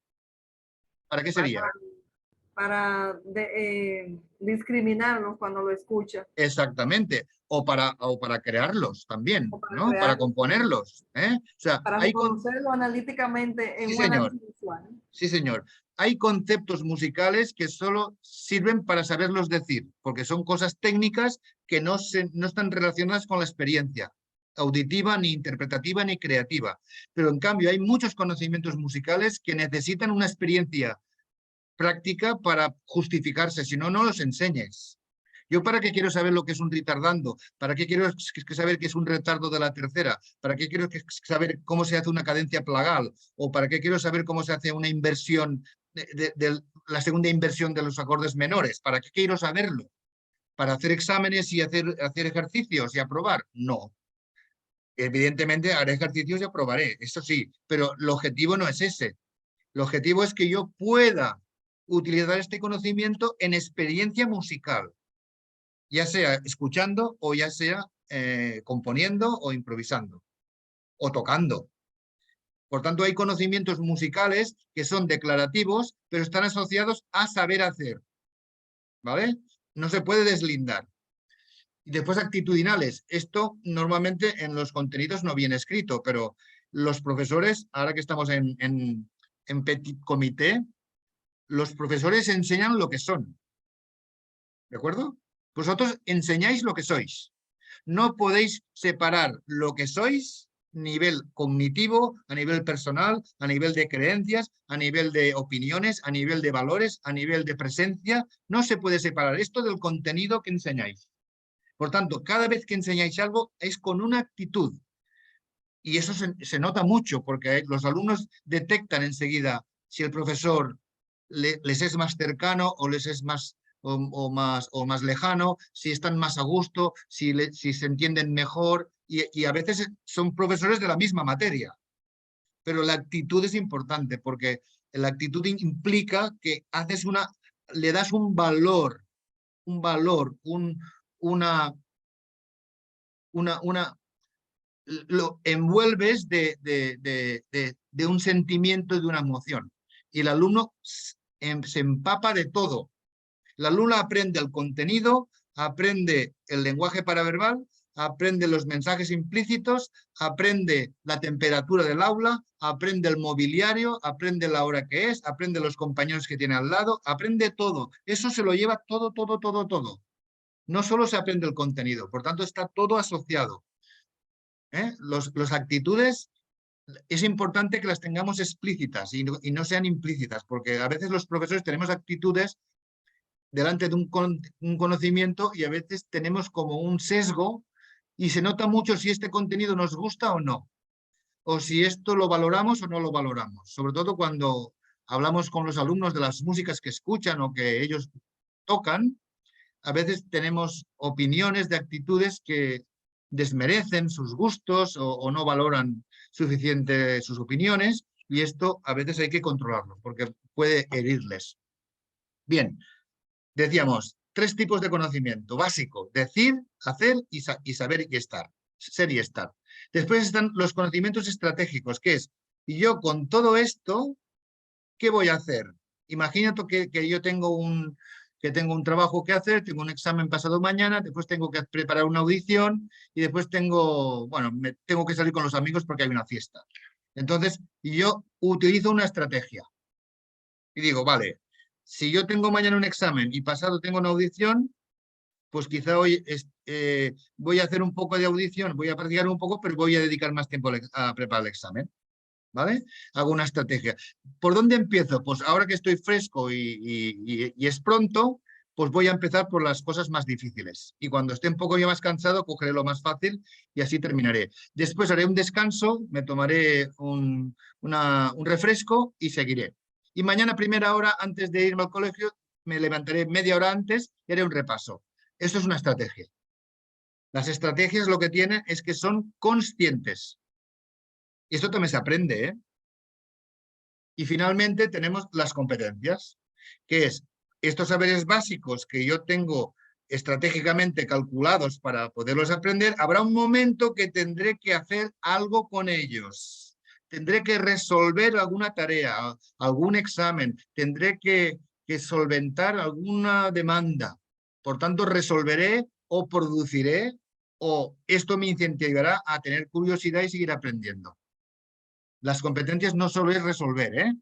¿Para qué sería? Para discriminarnos cuando lo escucha. Exactamente. O para crearlos también, O para ¿no? Para crearlos. componerlos. O sea, Para reconocerlo analíticamente en Sí, un señor. análisis visual. Sí, señor. Hay conceptos musicales que solo sirven para saberlos decir, porque son cosas técnicas que no están relacionadas con la experiencia auditiva, ni interpretativa, ni creativa. Pero en cambio hay muchos conocimientos musicales que necesitan una experiencia práctica para justificarse, si no, no los enseñes. ¿Yo para qué quiero saber lo que es un retardando? ¿Para qué quiero saber qué es un retardo de la tercera? ¿Para qué quiero saber cómo se hace una cadencia plagal? ¿O para qué quiero saber cómo se hace una inversión, la segunda inversión de los acordes menores? ¿Para qué quiero saberlo? ¿Para hacer exámenes y hacer ejercicios y aprobar? No. Evidentemente haré ejercicios y aprobaré, eso sí, pero el objetivo no es ese. El objetivo es que yo pueda utilizar este conocimiento en experiencia musical, ya sea escuchando o ya sea componiendo o improvisando o tocando. Por tanto, hay conocimientos musicales que son declarativos, pero están asociados a saber hacer, ¿vale? No se puede deslindar. Y después actitudinales. Esto normalmente en los contenidos no viene escrito, pero los profesores, ahora que estamos en petit comité, los profesores enseñan lo que son. ¿De acuerdo? Vosotros enseñáis lo que sois. No podéis separar lo que sois a nivel cognitivo, a nivel personal, a nivel de creencias, a nivel de opiniones, a nivel de valores, a nivel de presencia. No se puede separar esto del contenido que enseñáis. Por tanto, cada vez que enseñáis algo es con una actitud. Y eso se nota mucho porque los alumnos detectan enseguida si el profesor les es más cercano o les es más o más lejano, si están más a gusto, si se entienden mejor, y a veces son profesores de la misma materia. Pero la actitud es importante porque la actitud implica que le das un valor, lo envuelves de un sentimiento, de una emoción. Y el alumno se empapa de todo. El alumno aprende el contenido, aprende el lenguaje paraverbal, aprende los mensajes implícitos, aprende la temperatura del aula, aprende el mobiliario, aprende la hora que es, aprende los compañeros que tiene al lado, aprende todo. Eso se lo lleva todo, todo, todo, todo. No solo se aprende el contenido, por tanto está todo asociado. Las actitudes es importante que las tengamos explícitas y no sean implícitas, porque a veces los profesores tenemos actitudes delante de un conocimiento y a veces tenemos como un sesgo y se nota mucho si este contenido nos gusta o no, o si esto lo valoramos o no lo valoramos, sobre todo cuando hablamos con los alumnos de las músicas que escuchan o que ellos tocan. A veces tenemos opiniones de actitudes que desmerecen sus gustos o no valoran suficiente sus opiniones, y esto a veces hay que controlarlo porque puede herirles. Bien, decíamos, 3 tipos de conocimiento básico: decir, hacer y saber y estar, ser y estar. Después están los conocimientos estratégicos, que es, y yo con todo esto, ¿qué voy a hacer? Imagínate que yo tengo un trabajo que hacer, tengo un examen pasado mañana, después tengo que preparar una audición y después tengo que salir con los amigos porque hay una fiesta. Entonces, yo utilizo una estrategia y digo, vale, si yo tengo mañana un examen y pasado tengo una audición, pues quizá hoy voy a hacer un poco de audición, voy a practicar un poco, pero voy a dedicar más tiempo a preparar el examen. ¿Vale? Hago una estrategia. ¿Por dónde empiezo? Pues ahora que estoy fresco y es pronto, pues voy a empezar por las cosas más difíciles. Y cuando esté un poco ya más cansado, cogeré lo más fácil y así terminaré. Después haré un descanso, me tomaré un refresco y seguiré. Y mañana, primera hora, antes de irme al colegio, me levantaré media hora antes y haré un repaso. Esto es una estrategia. Las estrategias lo que tienen es que son conscientes. Y esto también se aprende, ¿eh? Y finalmente tenemos las competencias, que es estos saberes básicos que yo tengo estratégicamente calculados para poderlos aprender. Habrá un momento que tendré que hacer algo con ellos. Tendré que resolver alguna tarea, algún examen, tendré que solventar alguna demanda. Por tanto, resolveré o produciré, o esto me incentivará a tener curiosidad y seguir aprendiendo. Las competencias no solo es resolver,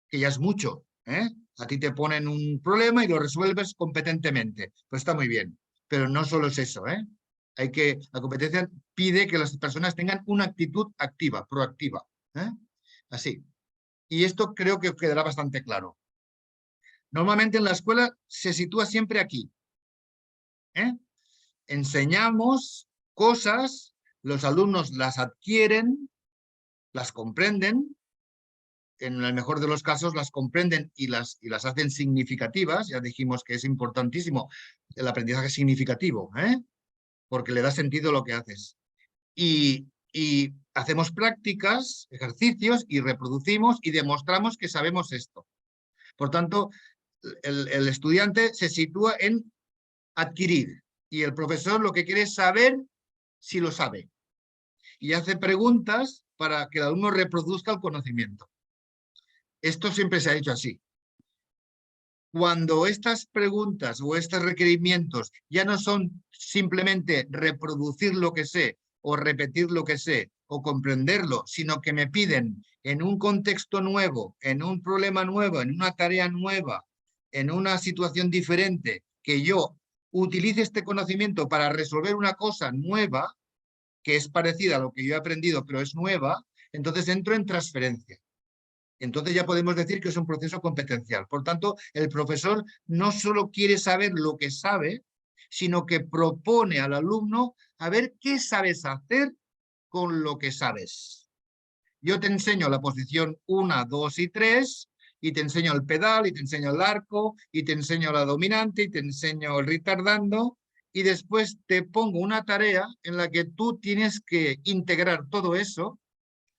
que ya es mucho. A ti te ponen un problema y lo resuelves competentemente. Pues está muy bien, pero no solo es eso. La competencia pide que las personas tengan una actitud activa, proactiva. Así. Y esto creo que quedará bastante claro. Normalmente en la escuela se sitúa siempre aquí. Enseñamos cosas, los alumnos las adquieren, las comprenden, en el mejor de los casos las comprenden y las hacen significativas. Ya dijimos que es importantísimo el aprendizaje significativo, porque le da sentido a lo que haces. Y hacemos prácticas, ejercicios y reproducimos y demostramos que sabemos esto. Por tanto, el estudiante se sitúa en adquirir y el profesor lo que quiere es saber si lo sabe. Y hace preguntas para que el alumno reproduzca el conocimiento. Esto siempre se ha hecho así. Cuando estas preguntas o estos requerimientos ya no son simplemente reproducir lo que sé o repetir lo que sé o comprenderlo, sino que me piden en un contexto nuevo, en un problema nuevo, en una tarea nueva, en una situación diferente, que yo utilice este conocimiento para resolver una cosa nueva, que es parecida a lo que yo he aprendido, pero es nueva, entonces entro en transferencia. Entonces ya podemos decir que es un proceso competencial. Por tanto, el profesor no solo quiere saber lo que sabe, sino que propone al alumno a ver qué sabes hacer con lo que sabes. Yo te enseño la posición 1, 2 y 3, y te enseño el pedal, y te enseño el arco, y te enseño la dominante, y te enseño el retardando, y después te pongo una tarea en la que tú tienes que integrar todo eso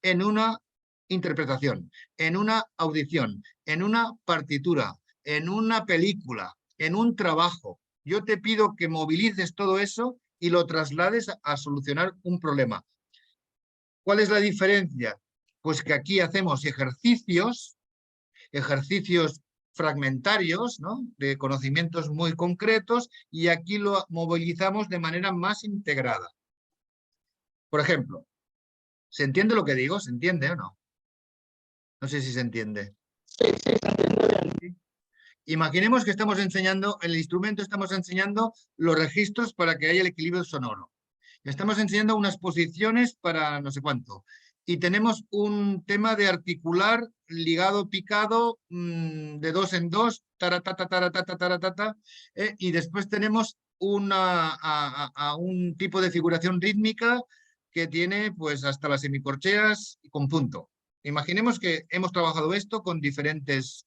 en una interpretación, en una audición, en una partitura, en una película, en un trabajo. Yo te pido que movilices todo eso y lo traslades a solucionar un problema. ¿Cuál es la diferencia? Pues que aquí hacemos ejercicios fragmentarios, ¿no?, de conocimientos muy concretos, y aquí lo movilizamos de manera más integrada. Por ejemplo, ¿se entiende lo que digo? ¿Se entiende o no? No sé si se entiende. Sí, sí, se entiende bien. Imaginemos que estamos enseñando, el instrumento estamos enseñando los registros para que haya el equilibrio sonoro. Estamos enseñando unas posiciones para no sé cuánto. Y tenemos un tema de articular, ligado, picado, de 2 en 2, taratata, taratata, taratata, y después tenemos un tipo de figuración rítmica que tiene pues hasta las semicorcheas con punto. Imaginemos que hemos trabajado esto con diferentes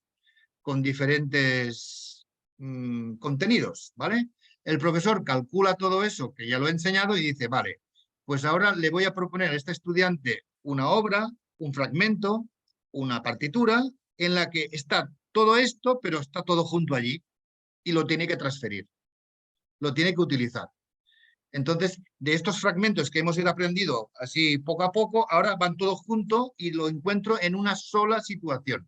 contenidos, ¿vale? El profesor calcula todo eso, que ya lo he enseñado, y dice, vale, pues ahora le voy a proponer a este estudiante una obra, un fragmento, una partitura, en la que está todo esto, pero está todo junto allí, y lo tiene que transferir, lo tiene que utilizar. Entonces, de estos fragmentos que hemos ido aprendiendo así poco a poco, ahora van todos juntos y lo encuentro en una sola situación.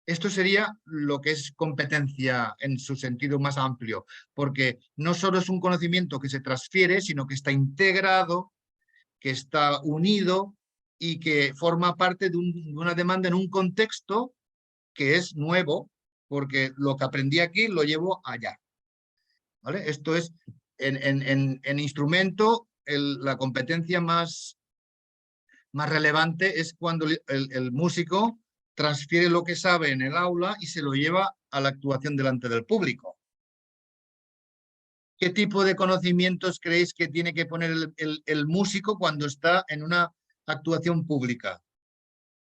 Esto sería lo que es competencia en su sentido más amplio, porque no solo es un conocimiento que se transfiere, sino que está integrado, que está unido y que forma parte de una demanda en un contexto que es nuevo, porque lo que aprendí aquí lo llevo allá. ¿Vale? Esto es, en instrumento, la competencia más relevante es cuando el músico transfiere lo que sabe en el aula y se lo lleva a la actuación delante del público. ¿Qué tipo de conocimientos creéis que tiene que poner el músico cuando está en una actuación pública?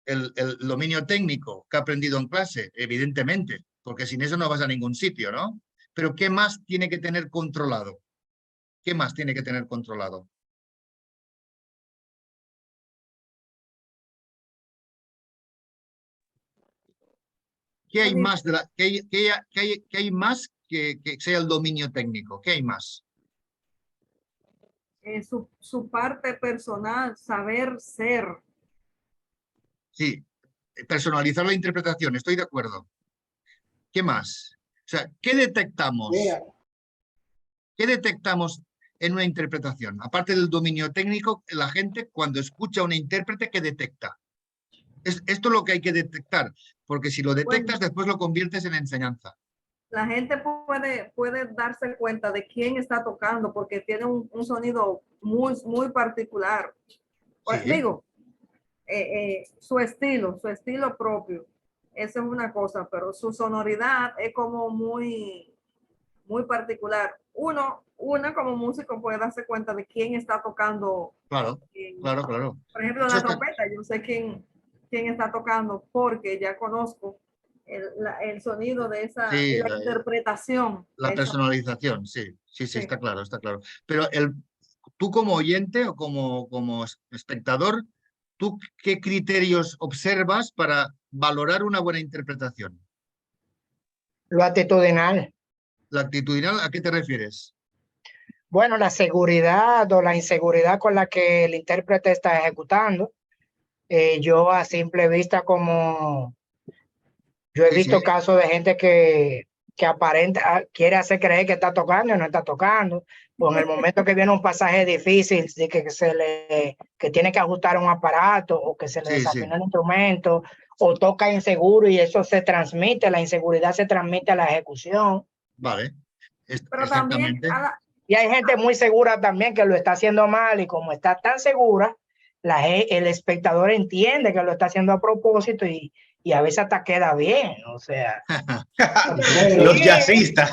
El dominio técnico que ha aprendido en clase, evidentemente, porque sin eso no vas a ningún sitio, ¿no? Pero ¿qué más tiene que tener controlado? ¿Qué más tiene que tener controlado? ¿Qué hay más, qué hay más que sea el dominio técnico? ¿Qué hay más? Su parte personal, saber ser. Sí, personalizar la interpretación, estoy de acuerdo. ¿Qué más? O sea, ¿qué detectamos? ¿Qué detectamos en una interpretación? Aparte del dominio técnico, la gente cuando escucha a un intérprete, ¿qué detecta? Esto es lo que hay que detectar, porque si lo detectas, Bueno, después lo conviertes en enseñanza. la gente puede darse cuenta de quién está tocando porque tiene un sonido muy particular. Sí, Digo, su estilo propio. Esa es una cosa, pero su sonoridad es como muy particular. Uno como músico puede darse cuenta de quién está tocando. claro, claro. Por ejemplo, Eso la está, trompeta, yo sé quién está tocando porque ya conozco el sonido de esa y sí, la interpretación la de esa. personalización, sí, Sí. está claro, está claro. Pero tú como oyente o como espectador, ¿tú qué criterios observas para valorar una buena interpretación? Lo actitudinal. ¿La actitudinal a qué te refieres? Bueno, la seguridad o la inseguridad con la que el intérprete está ejecutando. Yo a simple vista como yo he Sí, visto sí. casos de gente que aparenta, quiere hacer creer que está tocando y no está tocando. O en el momento que viene un pasaje difícil, de que tiene que ajustar un aparato o que se le Sí, sí. desafinó el instrumento o toca inseguro y eso se transmite, la inseguridad se transmite a la ejecución. Vale. Pero también Exactamente. Y hay gente muy segura también que lo está haciendo mal y como está tan segura, el espectador entiende que lo está haciendo a propósito y a veces hasta queda bien, o sea. Los Sí, jazzistas.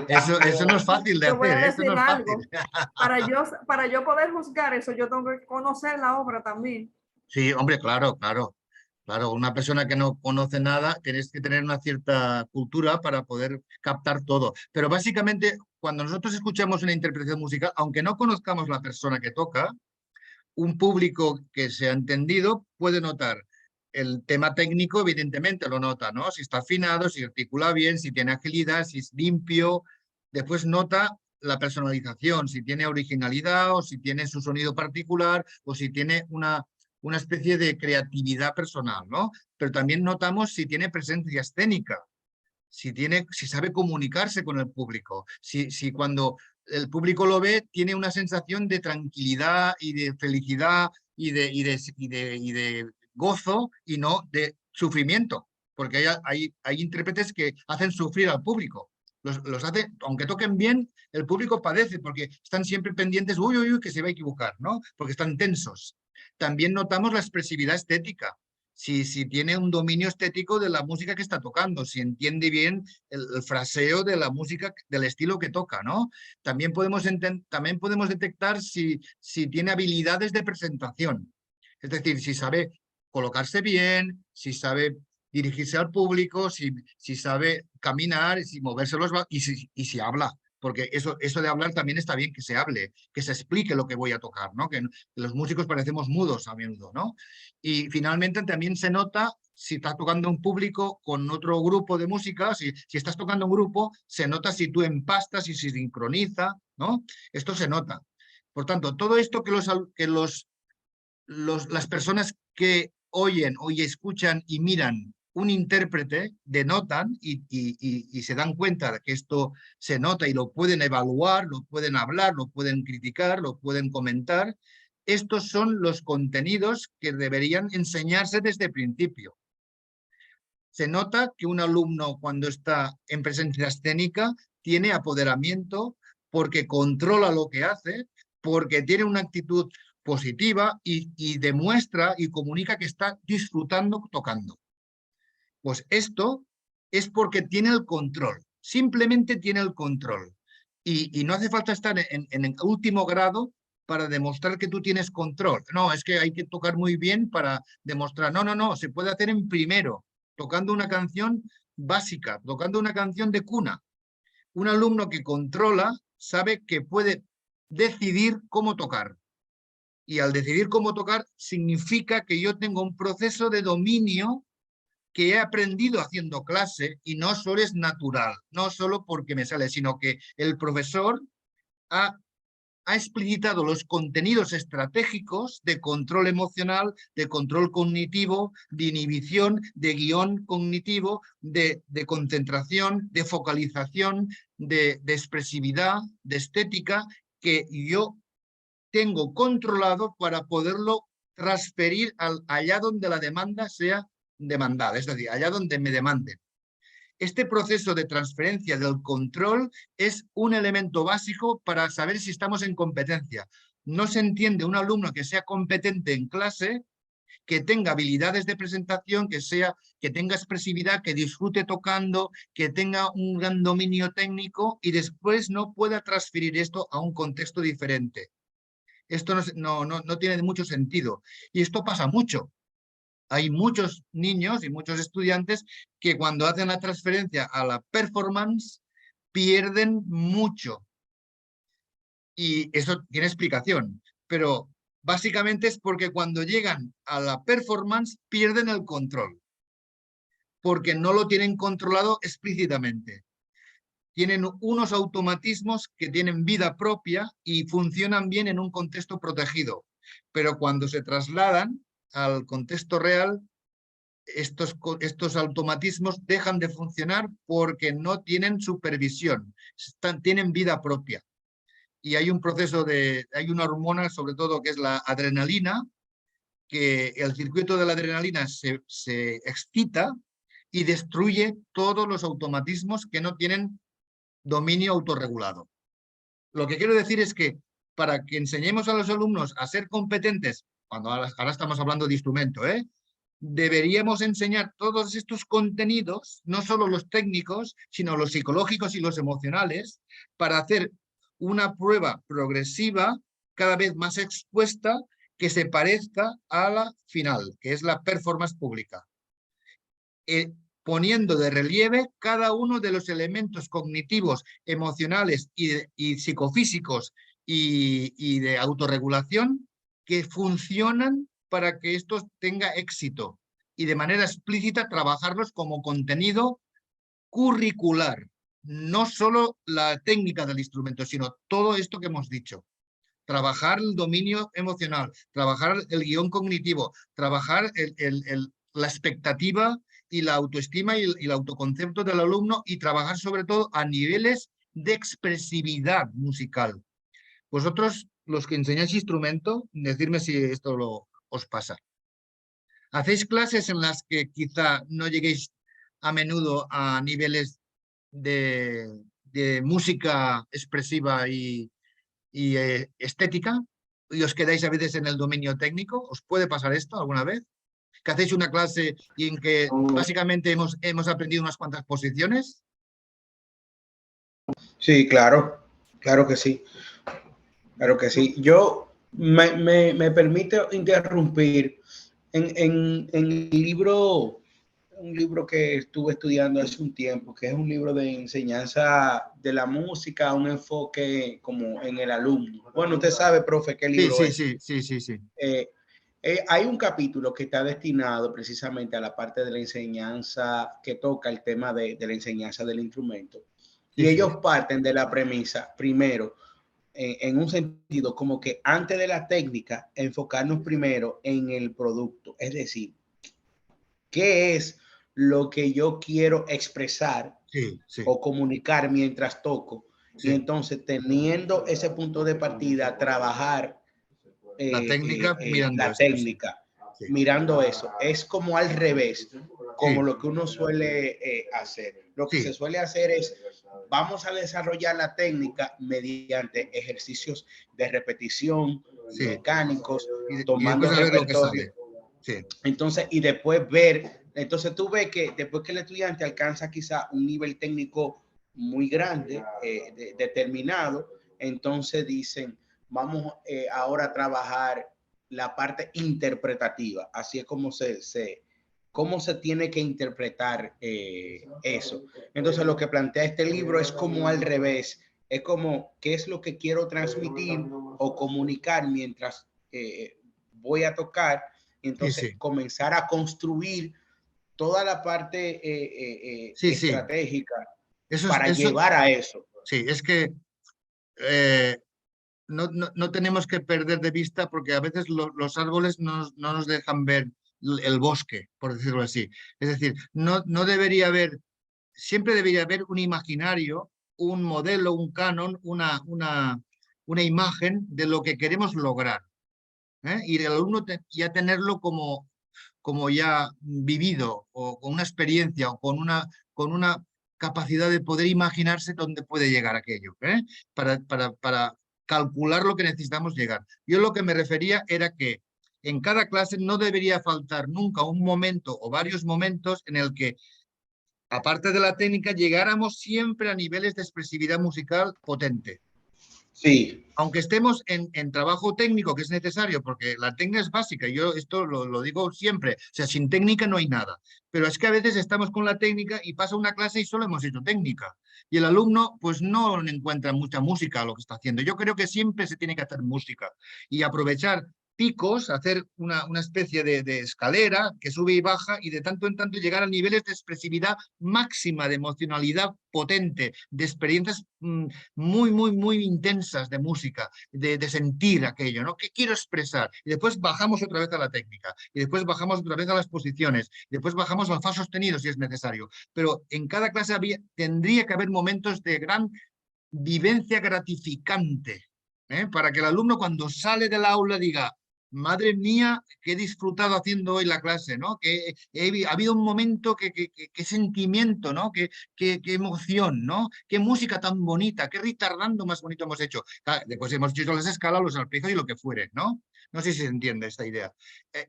Eso no es fácil de Yo voy a hacer, eso decir no es algo. fácil. Para yo poder juzgar eso, yo tengo que conocer la obra también. Sí, hombre, claro, claro. Claro, una persona que no conoce nada, tienes que tener una cierta cultura para poder captar todo. Pero básicamente, cuando nosotros escuchamos una interpretación musical, aunque no conozcamos la persona que toca, un público que se ha entendido puede notar el tema técnico, evidentemente lo nota, ¿no? Si está afinado, si articula bien, si tiene agilidad, si es limpio. Después nota la personalización, si tiene originalidad o si tiene su sonido particular o si tiene una especie de creatividad personal, ¿no? Pero también notamos si tiene presencia escénica, si sabe comunicarse con el público, si cuando el público lo ve tiene una sensación de tranquilidad y de felicidad y de gozo y no de sufrimiento, porque hay intérpretes que hacen sufrir al público. Los hace, aunque toquen bien, el público padece porque están siempre pendientes, uy, uy, uy, que se va a equivocar, ¿no? Porque están tensos. También notamos la expresividad estética. Si tiene un dominio estético de la música que está tocando, si entiende bien el fraseo de la música, del estilo que toca, ¿no? También podemos detectar si tiene habilidades de presentación. Es decir, si sabe colocarse bien, si sabe dirigirse al público, si sabe caminar, si moverse y si habla. Porque eso de hablar también está bien que se hable, que se explique lo que voy a tocar, ¿no? Que los músicos parecemos mudos a menudo, ¿no? Y finalmente también se nota si estás tocando un público con otro grupo de música, si estás tocando un grupo, se nota si tú empastas y si sincroniza, ¿no? Esto se nota. Por tanto, todo esto que las personas que oyen o escuchan y miran un intérprete denotan y se dan cuenta de que esto se nota y lo pueden evaluar, lo pueden hablar, lo pueden criticar, lo pueden comentar. Estos son los contenidos que deberían enseñarse desde el principio. Se nota que un alumno cuando está en presencia escénica tiene apoderamiento porque controla lo que hace, porque tiene una actitud positiva y demuestra y comunica que está disfrutando tocando. Pues esto es porque tiene el control, simplemente tiene el control. Y no hace falta estar en el último grado para demostrar que tú tienes control. No, es que hay que tocar muy bien para demostrar. No, no, no, se puede hacer en primero, tocando una canción básica, tocando una canción de cuna. Un alumno que controla sabe que puede decidir cómo tocar. Y al decidir cómo tocar significa que yo tengo un proceso de dominio que he aprendido haciendo clase y no solo es natural, no solo porque me sale, sino que el profesor ha explicitado los contenidos estratégicos de control emocional, de control cognitivo, de inhibición, de guión cognitivo, de concentración, de focalización, de expresividad, de estética, que yo tengo controlado para poderlo transferir allá donde la demanda sea demandada, es decir, allá donde me demanden. Este proceso de transferencia del control es un elemento básico para saber si estamos en competencia. No se entiende un alumno que sea competente en clase, que tenga habilidades de presentación, que tenga expresividad, que disfrute tocando, que tenga un gran dominio técnico y después no pueda transferir esto a un contexto diferente. Esto no tiene mucho sentido. Y esto pasa mucho. Hay muchos niños y muchos estudiantes que cuando hacen la transferencia a la performance pierden mucho. Y eso tiene explicación, pero básicamente es porque cuando llegan a la performance pierden el control. porque no lo tienen controlado explícitamente. Tienen unos automatismos que tienen vida propia y funcionan bien en un contexto protegido, pero cuando se trasladan al contexto real, estos automatismos dejan de funcionar porque no tienen supervisión, tienen vida propia. Y hay un proceso hay una hormona, sobre todo, que es la adrenalina, que el circuito de la adrenalina se excita y destruye todos los automatismos que no tienen dominio autorregulado. Lo que quiero decir es que para que enseñemos a los alumnos a ser competentes, cuando ahora estamos hablando de instrumento, deberíamos enseñar todos estos contenidos, no solo los técnicos, sino los psicológicos y los emocionales, para hacer una prueba progresiva cada vez más expuesta que se parezca a la final, que es la performance pública. Poniendo de relieve cada uno de los elementos cognitivos, emocionales y psicofísicos y de autorregulación que funcionan para que esto tenga éxito y de manera explícita trabajarlos como contenido curricular, no solo la técnica del instrumento, sino todo esto que hemos dicho. Trabajar el dominio emocional, trabajar el guión cognitivo, trabajar la expectativa y la autoestima y el autoconcepto del alumno y trabajar sobre todo a niveles de expresividad musical. Vosotros, los que enseñáis instrumento, decidme si esto os pasa. ¿Hacéis clases en las que quizá no lleguéis a menudo a niveles de música expresiva y estética y os quedáis a veces en el dominio técnico? ¿Os puede pasar esto alguna vez? ¿Que hacéis una clase y en que básicamente hemos aprendido unas cuantas posiciones? Sí, claro, claro que sí. Claro que sí. Yo me permite interrumpir en el libro, un libro que estuve estudiando hace un tiempo, que es un libro de enseñanza de la música, un enfoque como en el alumno. Bueno, usted sabe, profe, qué libro es. Sí. Hay un capítulo que está destinado precisamente a la parte de la enseñanza que toca el tema de la enseñanza del instrumento. Y ellos parten de la premisa, primero, en un sentido como que antes de la técnica, enfocarnos primero en el producto. Es decir, ¿qué es lo que yo quiero expresar o comunicar mientras toco? Y entonces, teniendo ese punto de partida, trabajar la técnica mirando la técnica. Mirando eso. Es como al revés, como lo que uno suele hacer. Lo que se suele hacer es, vamos a desarrollar la técnica mediante ejercicios de repetición, mecánicos, tomando el repertorio. Entonces, y después ver, entonces tú ves que después que el estudiante alcanza quizá un nivel técnico muy grande, determinado, entonces dicen, vamos ahora a trabajar la parte interpretativa. Así es como cómo se tiene que interpretar eso. Entonces lo que plantea este libro es como al revés. Es como qué es lo que quiero transmitir o comunicar mientras voy a tocar. Entonces comenzar a construir toda la parte estratégica para llevar a eso. Sí, es que no tenemos que perder de vista, porque a veces los árboles no nos dejan ver el bosque, por decirlo así. Es decir, no debería haber, siempre debería haber un imaginario, un modelo, un canon, una imagen de lo que queremos lograr. Y el alumno ya tenerlo como ya vivido, o con una experiencia, o con una capacidad de poder imaginarse dónde puede llegar aquello, para calcular lo que necesitamos llegar. Yo lo que me refería era que en cada clase no debería faltar nunca un momento o varios momentos en el que, aparte de la técnica, llegáramos siempre a niveles de expresividad musical potente. Sí. Aunque estemos en trabajo técnico, que es necesario, porque la técnica es básica, yo esto lo digo siempre, o sea, sin técnica no hay nada. Pero es que a veces estamos con la técnica y pasa una clase y solo hemos hecho técnica. Y el alumno pues no encuentra mucha música a lo que está haciendo. Yo creo que siempre se tiene que hacer música y aprovechar picos, hacer una especie de escalera que sube y baja y de tanto en tanto llegar a niveles de expresividad máxima, de emocionalidad potente, de experiencias muy intensas de música, de sentir aquello, ¿no? ¿Qué quiero expresar? Y después bajamos otra vez a la técnica, y después bajamos otra vez a las posiciones, y después bajamos al fa sostenido si es necesario. Pero en cada clase tendría que haber momentos de gran vivencia gratificante, para que el alumno cuando sale del aula diga: madre mía, que he disfrutado haciendo hoy la clase, ¿no? Que ha habido un momento, qué sentimiento, ¿no? Qué emoción, ¿no? Qué música tan bonita, qué retardando más bonito hemos hecho. Después hemos hecho las escalas, los arpegios y lo que fuere, ¿no? No sé si se entiende esta idea.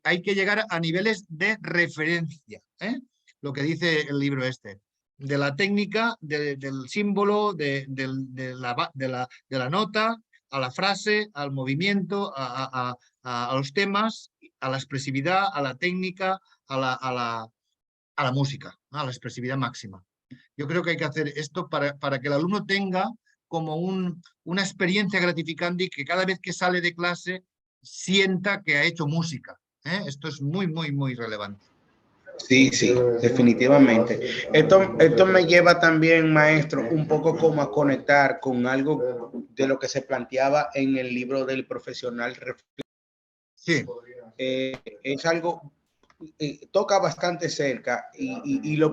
Hay que llegar a niveles de referencia, lo que dice el libro este. De la técnica, del símbolo, de la nota, a la frase, al movimiento, a los temas, a la expresividad, a la técnica, a la música, ¿no? A la expresividad máxima. Yo creo que hay que hacer esto para que el alumno tenga como una experiencia gratificante y que cada vez que sale de clase sienta que ha hecho música. Esto es muy relevante. Sí, definitivamente. Esto me lleva también, maestro, un poco como a conectar con algo de lo que se planteaba en el libro del profesional. Sí. Es algo, toca bastante cerca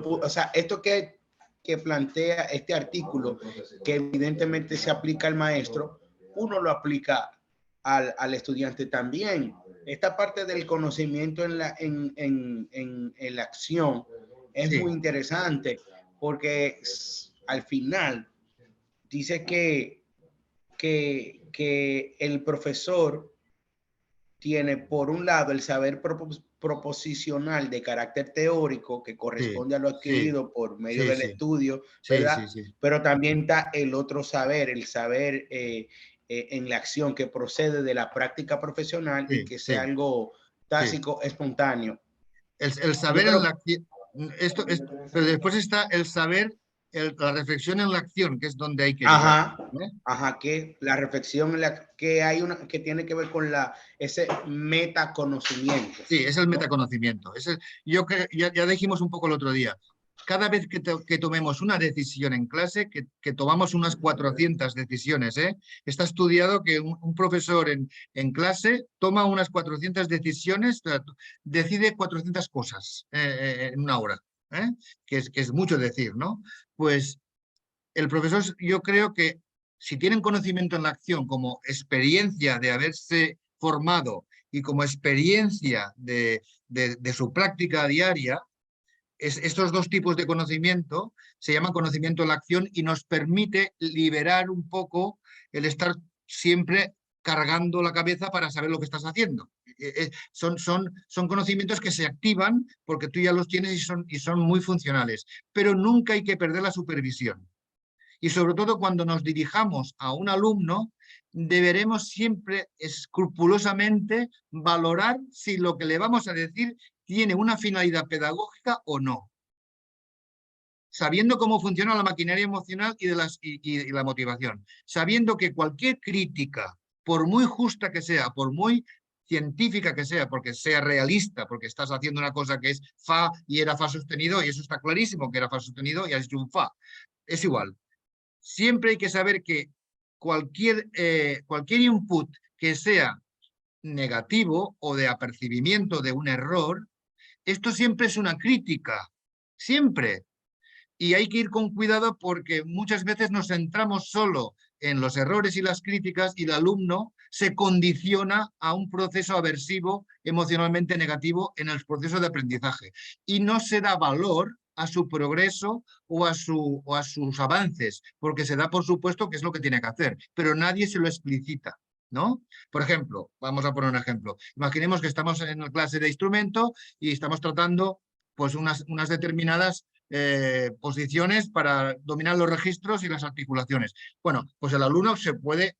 o sea, esto que plantea este artículo, que evidentemente se aplica al maestro, uno lo aplica al estudiante también. Esta parte del conocimiento en la acción es muy interesante, porque al final dice que el profesor tiene, por un lado, el saber proposicional de carácter teórico que corresponde a lo adquirido por medio del estudio, ¿verdad? Pero también está el otro saber, el saber en la acción que procede de la práctica profesional y que sea algo tácito, espontáneo. El saber en la acción, pero después está el saber, la reflexión en la acción, que es donde hay que llegar. Que la reflexión que tiene que ver con ese metaconocimiento. Sí, es el metaconocimiento. Yo creo, ya dijimos un poco el otro día, cada vez que tomemos una decisión en clase, que tomamos unas 400 decisiones, está estudiado que un profesor en clase toma unas 400 decisiones, decide 400 cosas en una hora, que es mucho decir, ¿no? Pues el profesor, yo creo que si tienen conocimiento en la acción como experiencia de haberse formado y como experiencia de su práctica diaria, estos dos tipos de conocimiento se llaman conocimiento en la acción y nos permite liberar un poco el estar siempre cargando la cabeza para saber lo que estás haciendo. Son conocimientos que se activan porque tú ya los tienes y son muy funcionales, pero nunca hay que perder la supervisión. Y sobre todo cuando nos dirijamos a un alumno, deberemos siempre escrupulosamente valorar si lo que le vamos a decir tiene una finalidad pedagógica o no. Sabiendo cómo funciona la maquinaria emocional y la motivación. Sabiendo que cualquier crítica, por muy justa que sea, por muy científica que sea, porque sea realista, porque estás haciendo una cosa que es fa y era fa sostenido, y eso está clarísimo que era fa sostenido y has hecho un fa. Es igual. Siempre hay que saber que cualquier input que sea negativo o de apercibimiento de un error, esto siempre es una crítica, siempre. Y hay que ir con cuidado porque muchas veces nos centramos solo en los errores y las críticas y el alumno se condiciona a un proceso aversivo, emocionalmente negativo en el proceso de aprendizaje y no se da valor a su progreso o a sus avances, porque se da por supuesto que es lo que tiene que hacer, pero nadie se lo explicita, ¿no? Por ejemplo, vamos a poner un ejemplo. Imaginemos que estamos en la clase de instrumento y estamos tratando pues unas determinadas posiciones para dominar los registros y las articulaciones. Bueno, pues el alumno se puede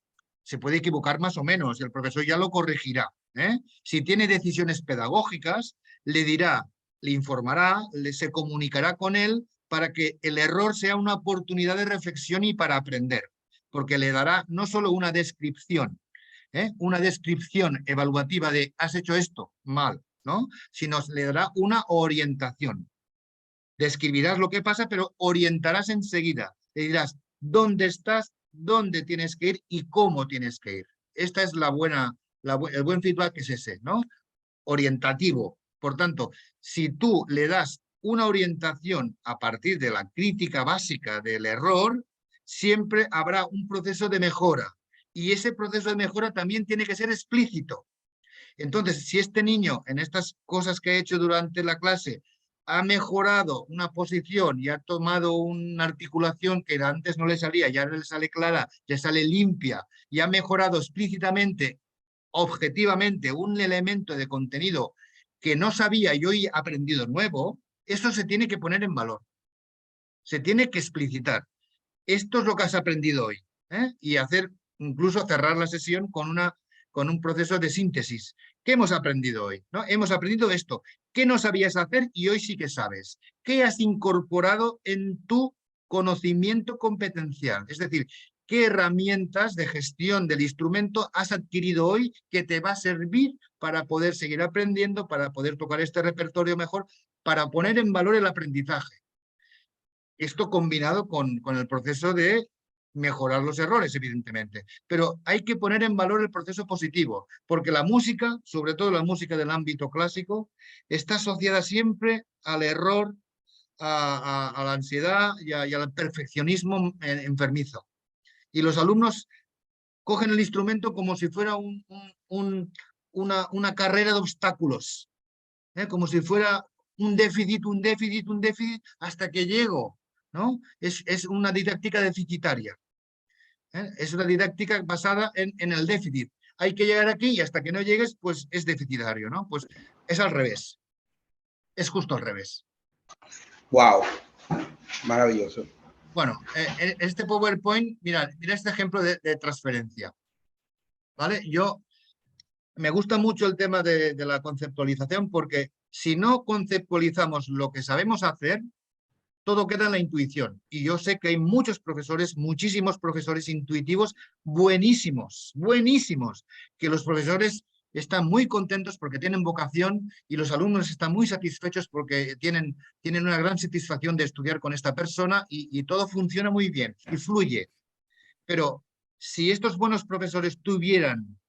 equivocar más o menos y el profesor ya lo corregirá. Si tiene decisiones pedagógicas, le informará, se comunicará con él para que el error sea una oportunidad de reflexión y para aprender, porque le dará no solo una descripción, una descripción evaluativa de has hecho esto mal, ¿no? Sino le dará una orientación. Describirás lo que pasa, pero orientarás enseguida. Le dirás dónde estás, dónde tienes que ir y cómo tienes que ir. Esta es el buen feedback es ese, ¿no? Orientativo. Por tanto, si tú le das una orientación a partir de la crítica básica del error, siempre habrá un proceso de mejora. Y ese proceso de mejora también tiene que ser explícito. Entonces, si este niño en estas cosas que ha hecho durante la clase ha mejorado una posición y ha tomado una articulación que antes no le salía, ya le sale clara, ya sale limpia, y ha mejorado explícitamente, objetivamente, un elemento de contenido que no sabía y hoy ha aprendido nuevo, eso se tiene que poner en valor. Se tiene que explicitar. Esto es lo que has aprendido hoy. Y hacer, incluso cerrar la sesión con un proceso de síntesis. ¿Qué hemos aprendido hoy? ¿No? Hemos aprendido esto. ¿Qué no sabías hacer y hoy sí que sabes? ¿Qué has incorporado en tu conocimiento competencial? Es decir, ¿qué herramientas de gestión del instrumento has adquirido hoy que te va a servir para poder seguir aprendiendo, para poder tocar este repertorio mejor, para poner en valor el aprendizaje? Esto combinado con el proceso de mejorar los errores, evidentemente. Pero hay que poner en valor el proceso positivo, porque la música, sobre todo la música del ámbito clásico, está asociada siempre al error, a la ansiedad y al perfeccionismo enfermizo. Y los alumnos cogen el instrumento como si fuera una carrera de obstáculos, como si fuera un déficit, hasta que llego, ¿no? Es una didáctica deficitaria. Es una didáctica basada en el déficit. Hay que llegar aquí y hasta que no llegues, pues es deficitario, ¿no? Pues es al revés. Es justo al revés. Wow, maravilloso. Bueno, este PowerPoint, mira este ejemplo de transferencia. ¿Vale? Me gusta mucho el tema de la conceptualización porque si no conceptualizamos lo que sabemos hacer, todo queda en la intuición. Y yo sé que hay muchos profesores, muchísimos profesores intuitivos, buenísimos, buenísimos, que los profesores están muy contentos porque tienen vocación y los alumnos están muy satisfechos porque tienen una gran satisfacción de estudiar con esta persona y todo funciona muy bien y fluye. Pero si estos buenos profesores tuvieran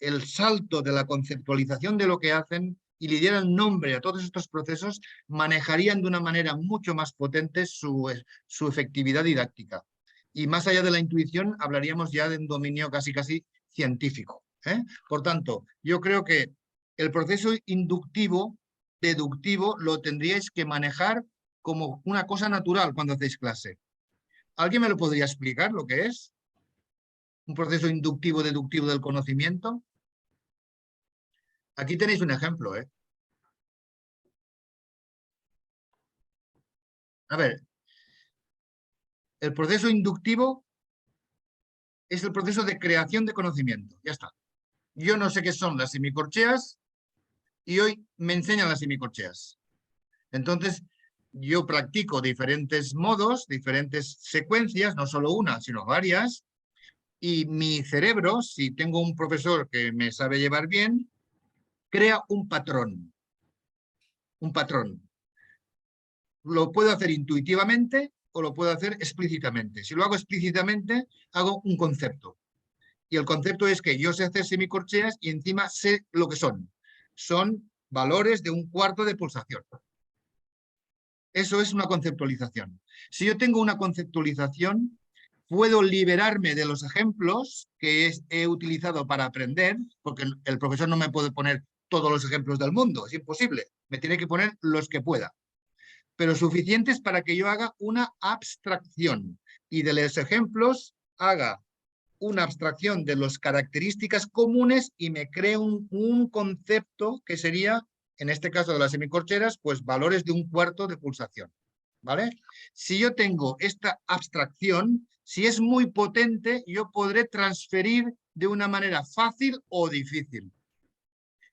el salto de la conceptualización de lo que hacen y le dieran nombre a todos estos procesos, manejarían de una manera mucho más potente su efectividad didáctica. Y más allá de la intuición, hablaríamos ya de un dominio casi científico. Por tanto, yo creo que el proceso inductivo, deductivo, lo tendríais que manejar como una cosa natural cuando hacéis clase. ¿Alguien me lo podría explicar lo que es? Un proceso inductivo, deductivo del conocimiento. Aquí tenéis un ejemplo, A ver, el proceso inductivo es el proceso de creación de conocimiento. Ya está. Yo no sé qué son las semicorcheas y hoy me enseñan las semicorcheas. Entonces, yo practico diferentes modos, diferentes secuencias, no solo una, sino varias, y mi cerebro, si tengo un profesor que me sabe llevar bien, crea un patrón. Un patrón. Lo puedo hacer intuitivamente o lo puedo hacer explícitamente. Si lo hago explícitamente, hago un concepto. Y el concepto es que yo sé hacer semicorcheas y encima sé lo que son. Son valores de 1/4 de pulsación. Eso es una conceptualización. Si yo tengo una conceptualización, puedo liberarme de los ejemplos que he utilizado para aprender, porque el profesor no me puede poner todos los ejemplos del mundo, es imposible. Me tiene que poner los que pueda, pero suficientes para que yo haga una abstracción y de los ejemplos haga una abstracción de las características comunes y me cree un concepto que sería, en este caso de las semicorcheras, pues valores de 1/4 de pulsación. ¿Vale? Si yo tengo esta abstracción, si es muy potente, yo podré transferir de una manera fácil o difícil.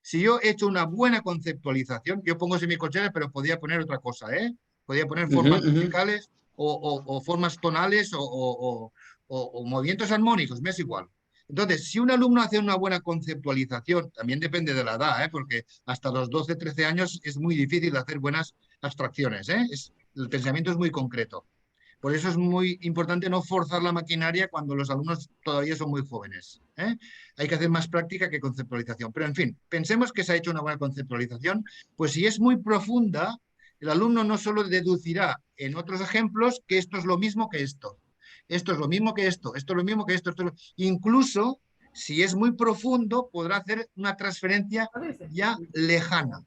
Si yo he hecho una buena conceptualización, yo pongo semicorcheras, pero podía poner otra cosa, Podía poner formas musicales o formas tonales o movimientos armónicos, me es igual. Entonces, si un alumno hace una buena conceptualización, también depende de la edad, porque hasta los 12, 13 años es muy difícil hacer buenas abstracciones, el pensamiento es muy concreto. Por eso es muy importante no forzar la maquinaria cuando los alumnos todavía son muy jóvenes. Hay que hacer más práctica que conceptualización. Pero, en fin, pensemos que se ha hecho una buena conceptualización, pues si es muy profunda, el alumno no solo deducirá en otros ejemplos que esto es lo mismo que esto. Esto es lo mismo que esto es lo mismo que esto. Incluso, si es muy profundo, podrá hacer una transferencia ya lejana,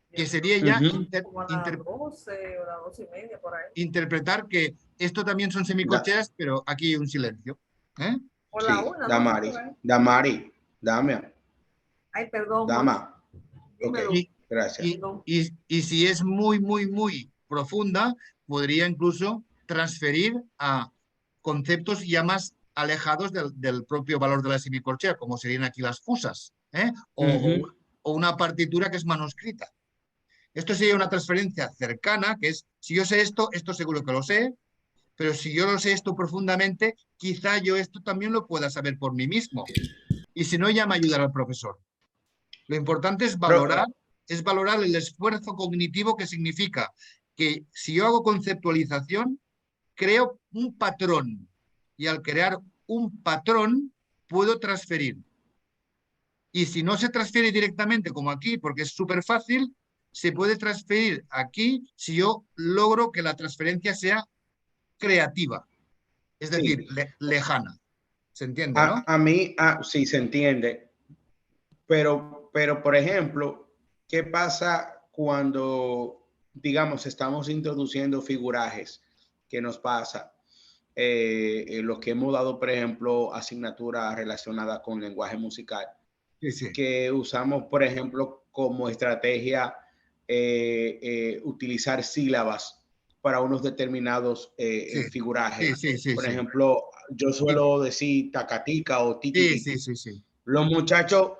que sería ya Como a las 12 o las 12:30 por ahí. interpretar que esto también son semicorcheas, pero aquí hay un silencio. O Sí, la 1, Damari, no sé. Damari, dame, Ay, perdón. dama. Ok, Dímelo. gracias. Y si es muy, muy, muy profunda, podría incluso transferir a conceptos ya más alejados del propio valor de la semicorchea, como serían aquí las fusas, o una partitura que es manuscrita. Esto sería una transferencia cercana, que es, si yo sé esto, esto seguro que lo sé, pero si yo lo sé esto profundamente, quizá yo esto también lo pueda saber por mí mismo. Y si no, ya me ayudará el profesor. Lo importante es valorar el esfuerzo cognitivo, que significa que si yo hago conceptualización, creo un patrón, y al crear un patrón puedo transferir. Y si no se transfiere directamente como aquí, porque es súper fácil, se puede transferir aquí si yo logro que la transferencia sea creativa, es decir, Sí. lejana. ¿Se entiende, no? A mí, sí, se entiende. Pero, por ejemplo, ¿qué pasa cuando, digamos, estamos introduciendo figurajes? ¿Qué nos pasa? Los que hemos dado, por ejemplo, asignaturas relacionadas con lenguaje musical, Sí. que usamos, por ejemplo, como estrategia utilizar sílabas para unos determinados figurajes. Sí. Por ejemplo, yo suelo decir tacatica o tititi. Sí. Los muchachos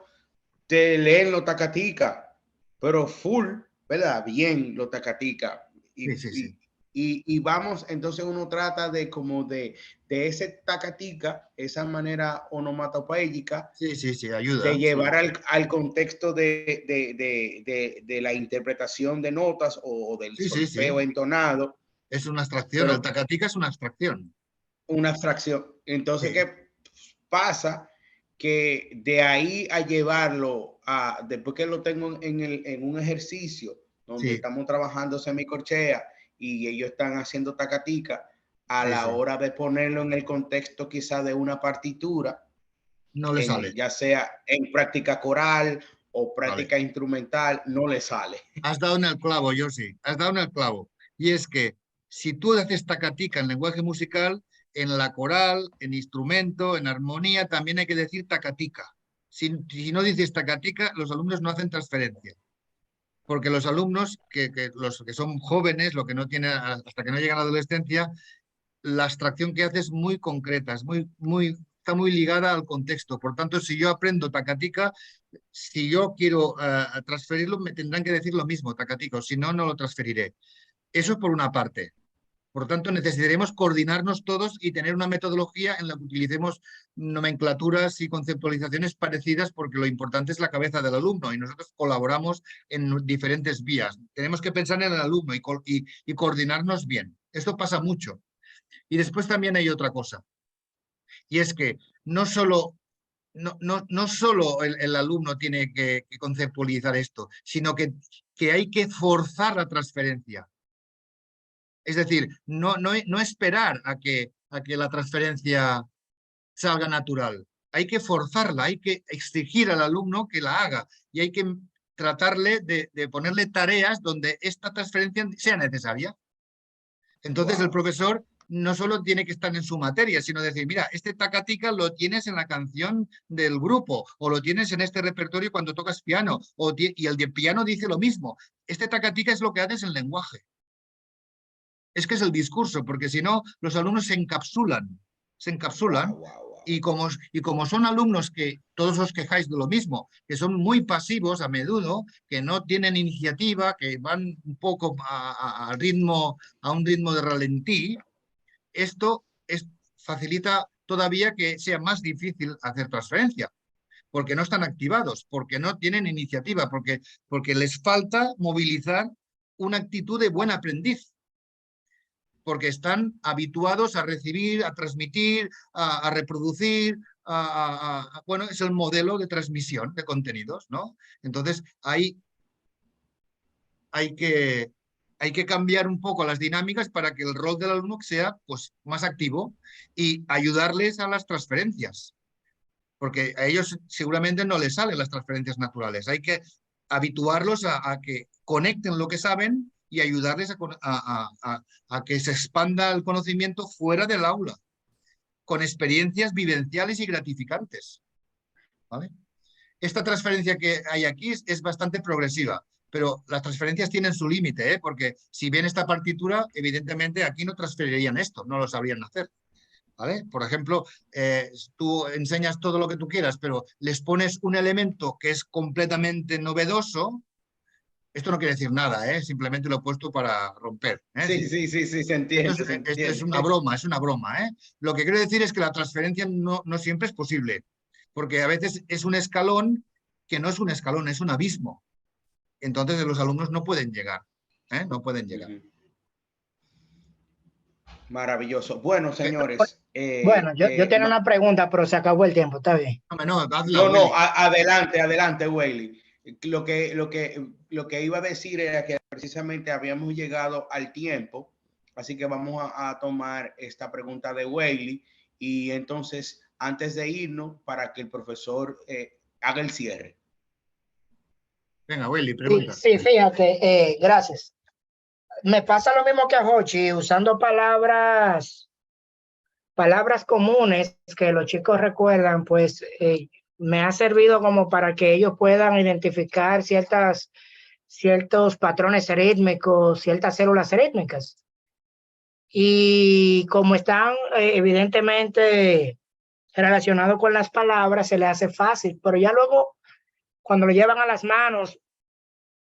te leen los tacatica, pero full, ¿verdad? Bien los tacatica. Sí. Y vamos, entonces uno trata de como de ese tacatica, esa manera onomatopéyica, Sí, ayuda. de llevar al contexto de la interpretación de notas o del solfeo entonado. Es una abstracción, Pero el tacatica es una abstracción. una abstracción. Entonces, Sí. ¿qué pasa? Que de ahí a llevarlo a, después que lo tengo en un ejercicio donde estamos trabajando semicorchea y ellos están haciendo tacatica, a la hora de ponerlo en el contexto quizá de una partitura, no le sale. Ya sea en práctica coral o práctica instrumental, no le sale. Has dado en el clavo, Josi, has dado en el clavo. Y es que si tú haces tacatica en lenguaje musical, en la coral, en instrumento, en armonía, también hay que decir tacatica. Si no dices tacatica, los alumnos no hacen transferencia. Porque los alumnos, los que son jóvenes, lo que no tienen, hasta que no llegan a la adolescencia, la abstracción que hace es muy concreta, está muy ligada al contexto. Por tanto, si yo aprendo tacatica, si yo quiero transferirlo, me tendrán que decir lo mismo, tacatica, o si no, no lo transferiré. Eso es por una parte. Por tanto, necesitaremos coordinarnos todos y tener una metodología en la que utilicemos nomenclaturas y conceptualizaciones parecidas, porque lo importante es la cabeza del alumno y nosotros colaboramos en diferentes vías. Tenemos que pensar en el alumno y coordinarnos bien. Esto pasa mucho. Y después también hay otra cosa, y es que no solo el alumno tiene que conceptualizar esto, sino que hay que forzar la transferencia. Es decir, no esperar a que la transferencia salga natural. Hay que forzarla, hay que exigir al alumno que la haga y hay que tratarle de ponerle tareas donde esta transferencia sea necesaria. Entonces el profesor no solo tiene que estar en su materia, sino decir, mira, este tacatica lo tienes en la canción del grupo, o lo tienes en este repertorio cuando tocas piano, y el de piano dice lo mismo. Este tacatica es lo que haces en lenguaje. Es que es el discurso, porque si no, los alumnos se encapsulan. Y como son alumnos que todos os quejáis de lo mismo, que son muy pasivos a menudo, que no tienen iniciativa, que van un poco a un ritmo de ralentí, esto facilita todavía que sea más difícil hacer transferencia, porque no están activados, porque no tienen iniciativa, porque les falta movilizar una actitud de buen aprendiz, porque están habituados a recibir, a transmitir, a reproducir, bueno, es el modelo de transmisión de contenidos, ¿no? Entonces, hay que cambiar un poco las dinámicas para que el rol del alumno sea pues, más activo y ayudarles a las transferencias, porque a ellos seguramente no les salen las transferencias naturales. Hay que habituarlos a que conecten lo que saben y ayudarles a que se expanda el conocimiento fuera del aula, con experiencias vivenciales y gratificantes, ¿vale? Esta transferencia que hay aquí es bastante progresiva, pero las transferencias tienen su límite, ¿eh? Porque si ven esta partitura, evidentemente aquí no transferirían esto, no lo sabrían hacer, ¿vale? Por ejemplo, tú enseñas todo lo que tú quieras, pero les pones un elemento que es completamente novedoso. Esto no quiere decir nada, ¿eh? Simplemente lo he puesto para romper, ¿eh? Sí, se entiende. Esto es una broma, ¿eh? Lo que quiero decir es que la transferencia no siempre es posible, porque a veces es un escalón que no es un escalón, es un abismo. Entonces los alumnos no pueden llegar, ¿eh? No pueden llegar. Maravilloso. Bueno, señores. Bueno, yo tenía una pregunta, pero se acabó el tiempo, está bien. Adelante, Weili. Lo que iba a decir era que precisamente habíamos llegado al tiempo, así que vamos a tomar esta pregunta de Weili y entonces antes de irnos para que el profesor haga el cierre. Venga, Weili, pregunta. Sí, fíjate, gracias. Me pasa lo mismo que a Jochi, usando palabras comunes que los chicos recuerdan, pues me ha servido como para que ellos puedan identificar ciertos patrones rítmicos, ciertas células rítmicas. Y como están evidentemente relacionados con las palabras, se les hace fácil, pero ya luego, cuando lo llevan a las manos,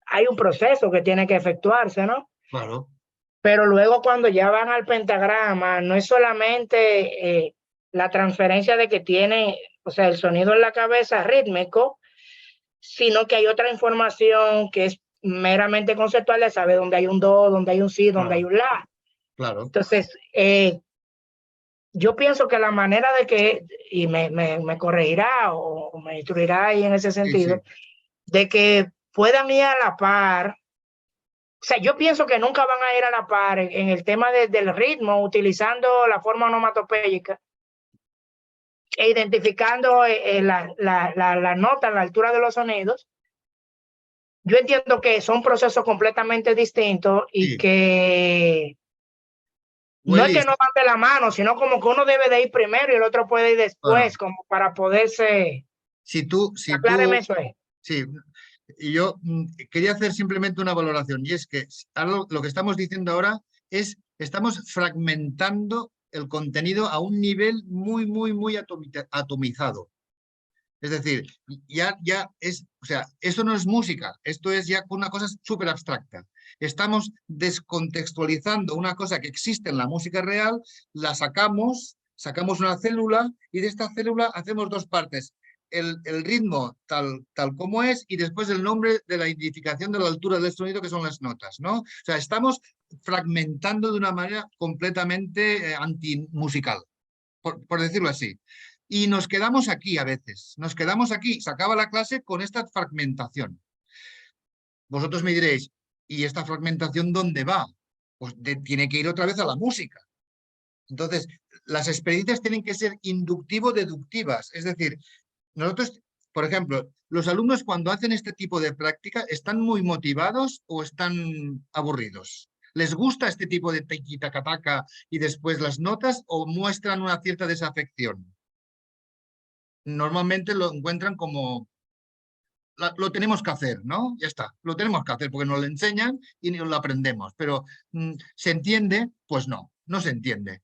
hay un proceso que tiene que efectuarse, ¿no? Claro. Pero luego cuando ya van al pentagrama, no es solamente la transferencia de que tiene, o sea, el sonido en la cabeza rítmico, sino que hay otra información que es meramente conceptual, de saber dónde hay un do, dónde hay un si, dónde hay un la. Claro. Entonces, yo pienso que la manera de que, y me corregirá o me instruirá ahí en ese sentido, de que puedan ir a la par. O sea, yo pienso que nunca van a ir a la par en el tema del ritmo, utilizando la forma onomatopéyica e identificando la nota, la altura de los sonidos. Yo entiendo que son procesos completamente distintos y que no es que no van de la mano, sino como que uno debe de ir primero y el otro puede ir después, como para poderse... Acláreme eso ahí. Sí, y yo quería hacer simplemente una valoración, y es que lo que estamos diciendo ahora es, estamos fragmentando el contenido a un nivel muy atomizado. Es decir, ya es, o sea, eso no es música, esto es ya una cosa súper abstracta. Estamos descontextualizando una cosa que existe en la música real, la sacamos una célula y de esta célula hacemos dos partes. El ritmo tal como es y después el nombre de la identificación de la altura del sonido, que son las notas, ¿no? O sea, estamos fragmentando de una manera completamente antimusical, por decirlo así. Y nos quedamos aquí a veces, se acaba la clase con esta fragmentación. Vosotros me diréis, ¿y esta fragmentación dónde va? Pues tiene que ir otra vez a la música. Entonces, las experiencias tienen que ser inductivo-deductivas, es decir, nosotros, por ejemplo, los alumnos cuando hacen este tipo de práctica, ¿están muy motivados o están aburridos? ¿Les gusta este tipo de tiki-taka-taka y después las notas o muestran una cierta desafección? Normalmente lo encuentran como, lo tenemos que hacer, ¿no? Ya está, lo tenemos que hacer porque nos lo enseñan y nos lo aprendemos, pero ¿se entiende? Pues no se entiende.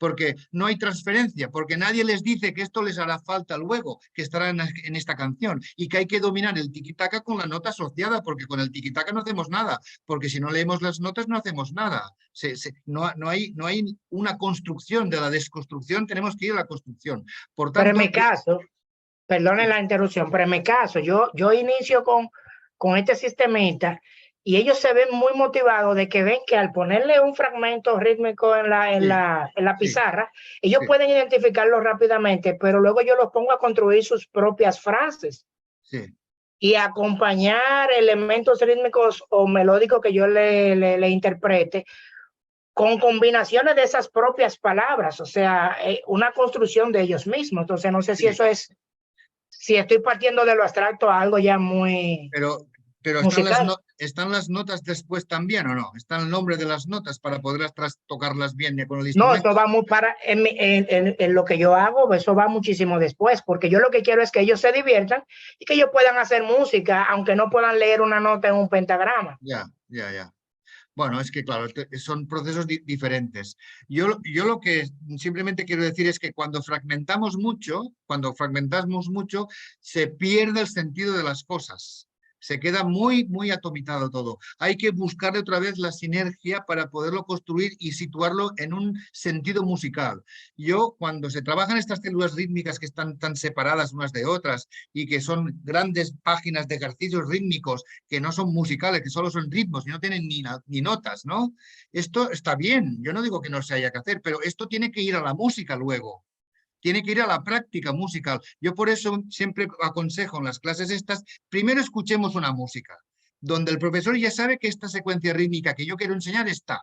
porque no hay transferencia, porque nadie les dice que esto les hará falta luego, que estará en esta canción, y que hay que dominar el tiquitaca con la nota asociada, porque con el tiquitaca no hacemos nada, porque si no leemos las notas no hacemos nada. No hay una construcción de la desconstrucción, tenemos que ir a la construcción. Por Pero en tanto, mi caso, perdone la interrupción, pero en mi caso, yo inicio con este sistemita y ellos se ven muy motivados de que ven que al ponerle un fragmento rítmico en la pizarra, ellos pueden identificarlo rápidamente, pero luego yo los pongo a construir sus propias frases. Sí. Y acompañar elementos rítmicos o melódicos que yo le interprete con combinaciones de esas propias palabras, o sea, una construcción de ellos mismos. Entonces, no sé si eso es, si estoy partiendo de lo abstracto a algo ya muy Pero ¿están las notas después también o no? ¿Está el nombre de las notas para poderlas tocarlas bien con el No, instrumento? eso va muy en lo que yo hago, eso va muchísimo después, porque yo lo que quiero es que ellos se diviertan y que ellos puedan hacer música, aunque no puedan leer una nota en un pentagrama. Ya. Bueno, es que claro, son procesos diferentes. Yo lo que simplemente quiero decir es que cuando fragmentamos mucho, se pierde el sentido de las cosas. Se queda muy, muy atomizado todo. Hay que buscar otra vez la sinergia para poderlo construir y situarlo en un sentido musical. Yo, cuando se trabajan estas células rítmicas que están tan separadas unas de otras y que son grandes páginas de ejercicios rítmicos que no son musicales, que solo son ritmos y no tienen ni notas, ¿no? Esto está bien, yo no digo que no se haya que hacer, pero esto tiene que ir a la música luego. Tiene que ir a la práctica musical. Yo por eso siempre aconsejo en las clases estas, primero escuchemos una música, donde el profesor ya sabe que esta secuencia rítmica que yo quiero enseñar está.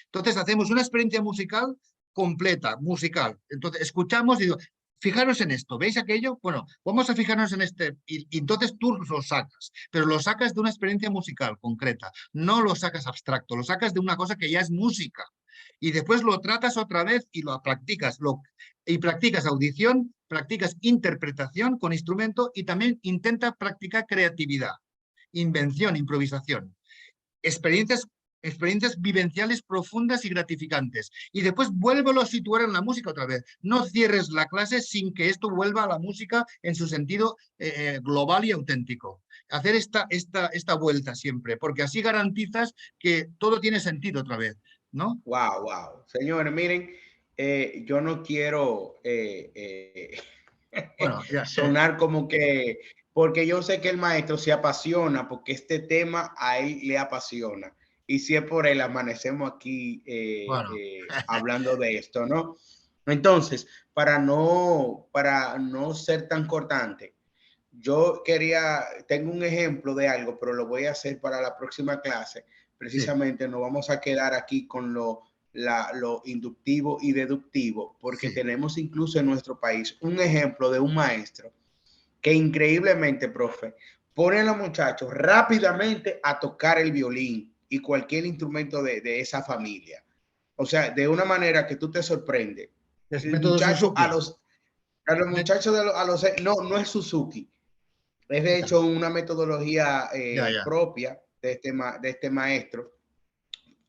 Entonces hacemos una experiencia musical completa, musical. Entonces escuchamos y digo, fijaros en esto, ¿veis aquello? Bueno, vamos a fijarnos en este, y entonces tú lo sacas, pero lo sacas de una experiencia musical concreta, no lo sacas abstracto, lo sacas de una cosa que ya es música. Y después lo tratas otra vez y lo practicas. Y practicas audición, practicas interpretación con instrumento y también intenta practicar creatividad, invención, improvisación. Experiencias vivenciales profundas y gratificantes. Y después vuélvelo a situar en la música otra vez. No cierres la clase sin que esto vuelva a la música en su sentido global y auténtico. Hacer esta vuelta siempre, porque así garantizas que todo tiene sentido otra vez, ¿no? Wow. Señores, miren, yo no quiero Bueno, ya sé. sonar como que, porque yo sé que el maestro se apasiona, porque este tema a él le apasiona. Y si es por él, amanecemos aquí hablando de esto, ¿no? Entonces, para no ser tan cortante, yo tengo un ejemplo de algo, pero lo voy a hacer para la próxima clase. Precisamente nos vamos a quedar aquí con lo inductivo y deductivo, porque tenemos incluso en nuestro país un ejemplo de un maestro que increíblemente, profe, pone a los muchachos rápidamente a tocar el violín y cualquier instrumento de esa familia. O sea, de una manera que tú te sorprendes. El muchacho a los muchachos no es Suzuki. Es de hecho una metodología propia de este maestro,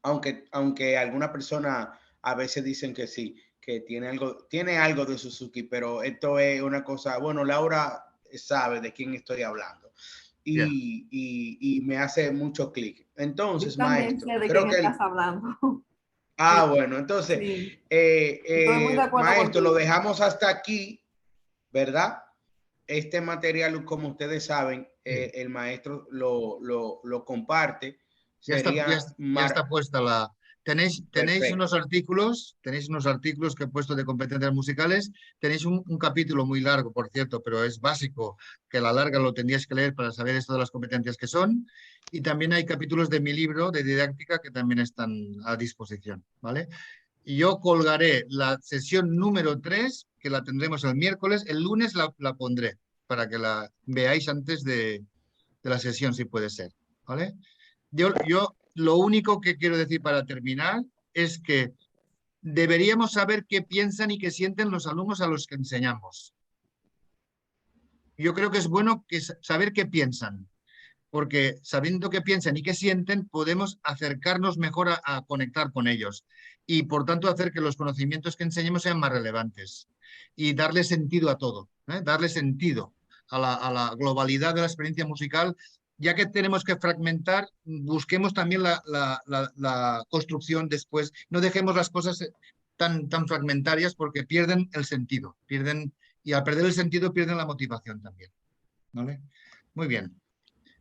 aunque algunas personas a veces dicen que sí, que tiene algo de Suzuki, pero esto es una cosa, bueno, Laura sabe de quién estoy hablando y me hace mucho clic. Entonces, yo también maestro, sé de creo quién que estás hablando. bueno, entonces, Sí. Estoy muy de acuerdo maestro, contigo. lo dejamos hasta aquí, ¿verdad? Este material, como ustedes saben, el maestro lo comparte. Ya está puesta la... Tenéis unos artículos que he puesto de competencias musicales. Tenéis un capítulo muy largo, por cierto, pero es básico, que a la larga lo tendríais que leer para saber esto de las competencias que son. Y también hay capítulos de mi libro de didáctica que también están a disposición, ¿vale? Y yo colgaré la sesión número 3, que la tendremos el miércoles. El lunes la pondré para que la veáis antes de la sesión, si puede ser, ¿vale? Yo lo único que quiero decir para terminar es que deberíamos saber qué piensan y qué sienten los alumnos a los que enseñamos. Yo creo que es bueno saber qué piensan, porque sabiendo qué piensan y qué sienten, podemos acercarnos mejor a conectar con ellos y, por tanto, hacer que los conocimientos que enseñemos sean más relevantes y darle sentido a todo, darle sentido a la globalidad de la experiencia musical. Ya que tenemos que fragmentar, busquemos también la construcción después. No dejemos las cosas tan fragmentarias porque pierden el sentido, y al perder el sentido pierden la motivación también. ¿Vale? Muy bien.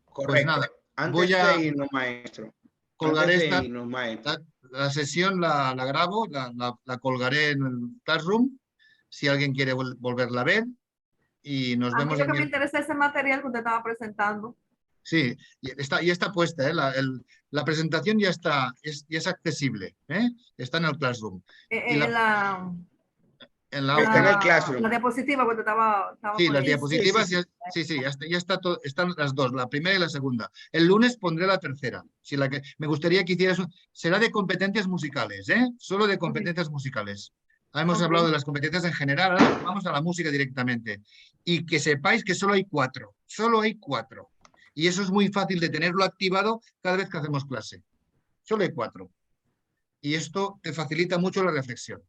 Correcto. Pues nada, Antes de irnos, maestro. Colgaré Antes de esta, irnos, maestro. la sesión la grabo, la colgaré en el Classroom, si alguien quiere volverla a ver, y nos A mí vemos lo el que me miércoles. interesa es ese material que usted estaba presentando. Sí, ya está puesta, ¿eh? La presentación ya es accesible, ¿eh? Está en el Classroom. Y En la, Está en el Classroom. la diapositiva que usted estaba sí, las poniendo. diapositivas, sí. ya está todo, están las dos, la primera y la segunda. El lunes pondré la tercera. Me gustaría que hicieras, será de competencias musicales, ¿eh? Solo de competencias musicales. Hemos hablado de las competencias en general, ahora vamos a la música directamente. Y que sepáis que solo hay 4, solo hay 4. Y eso es muy fácil de tenerlo activado cada vez que hacemos clase. Solo hay 4. Y esto te facilita mucho la reflexión.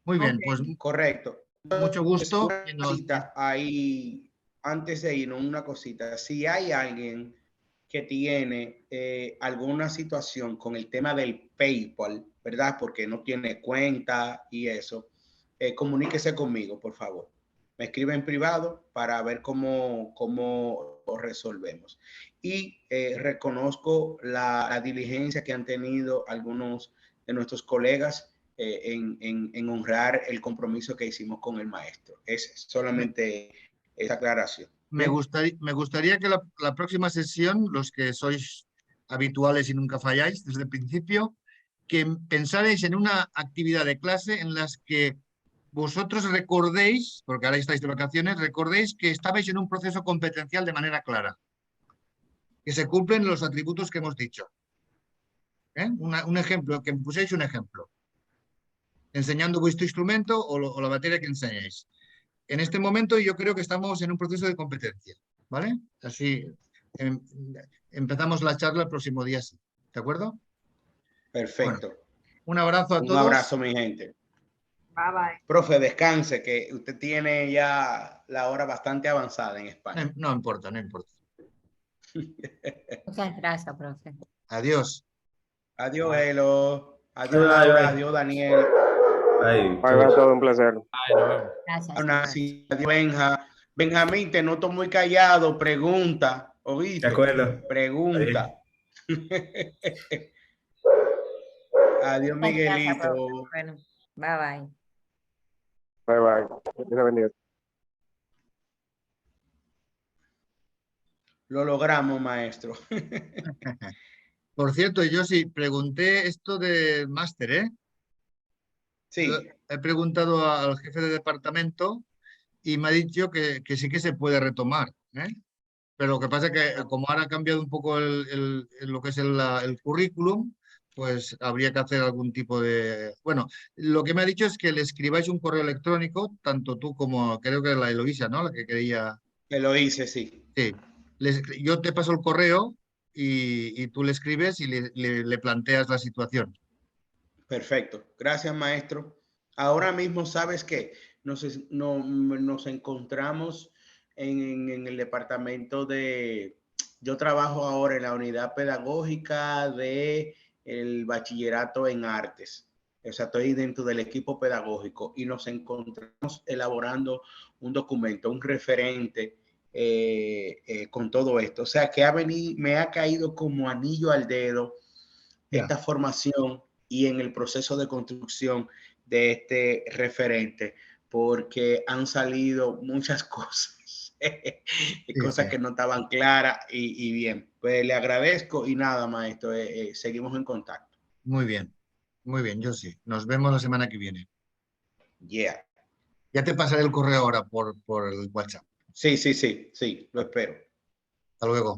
Muy bien, pues Correcto. mucho gusto. Una cosita ahí, antes de irnos, una cosita. Si hay alguien que tiene alguna situación con el tema del PayPal, ¿verdad? Porque no tiene cuenta y eso, comuníquese conmigo, por favor. Me escribe en privado para ver cómo lo resolvemos. Y reconozco la diligencia que han tenido algunos de nuestros colegas en honrar el compromiso que hicimos con el maestro. Es solamente esa aclaración. Me gustaría que la próxima sesión, los que sois habituales y nunca falláis desde el principio, que pensarais en una actividad de clase en las que vosotros recordéis, porque ahora estáis de vacaciones, recordéis que estabais en un proceso competencial de manera clara, que se cumplen los atributos que hemos dicho. Un ejemplo, que me puséis un ejemplo, enseñando vuestro instrumento o la materia que enseñáis. En este momento yo creo que estamos en un proceso de competencia, ¿vale? Así empezamos la charla el próximo día, sí. ¿De acuerdo? Perfecto. Bueno, un abrazo a todos. Un abrazo, mi gente. Bye, bye. Profe, descanse, que usted tiene ya la hora bastante avanzada en España. No importa, no importa. Muchas gracias, profe. Adiós. Adiós, Elo. Adiós, Laura. Adiós, Daniel. Todo un placer. Gracias. Adiós, Benja. Benjamín, te noto muy callado. Pregunta. ¿Oíste? De acuerdo. Pregunta. Adiós, Miguelito. Gracias, bueno, bye bye. Bye bye. Dios bendiga. Lo logramos, maestro. Por cierto, yo sí pregunté esto del máster, ¿eh? Sí. He preguntado al jefe de departamento y me ha dicho que sí que se puede retomar, ¿eh? Pero lo que pasa es que como ahora ha cambiado un poco lo que es el currículum, pues habría que hacer algún tipo de... Bueno, lo que me ha dicho es que le escribáis un correo electrónico, tanto tú como creo que la Eloísa, ¿no? La que quería... Que lo hice, sí. Sí. Yo te paso el correo y tú le escribes y le planteas la situación. Perfecto. Gracias, maestro. Ahora mismo, ¿sabes qué? Nos encontramos en el departamento de... Yo trabajo ahora en la unidad pedagógica de el bachillerato en artes. O sea, estoy dentro del equipo pedagógico y nos encontramos elaborando un documento, un referente con todo esto. O sea, que me ha caído como anillo al dedo esta formación y en el proceso de construcción de este referente, porque han salido muchas cosas, cosas que no estaban claras y bien. Pues le agradezco y nada, maestro, seguimos en contacto. Muy bien, yo sí. Nos vemos la semana que viene. Yeah. Ya te pasaré el correo ahora por el WhatsApp. Sí, lo espero. Hasta luego.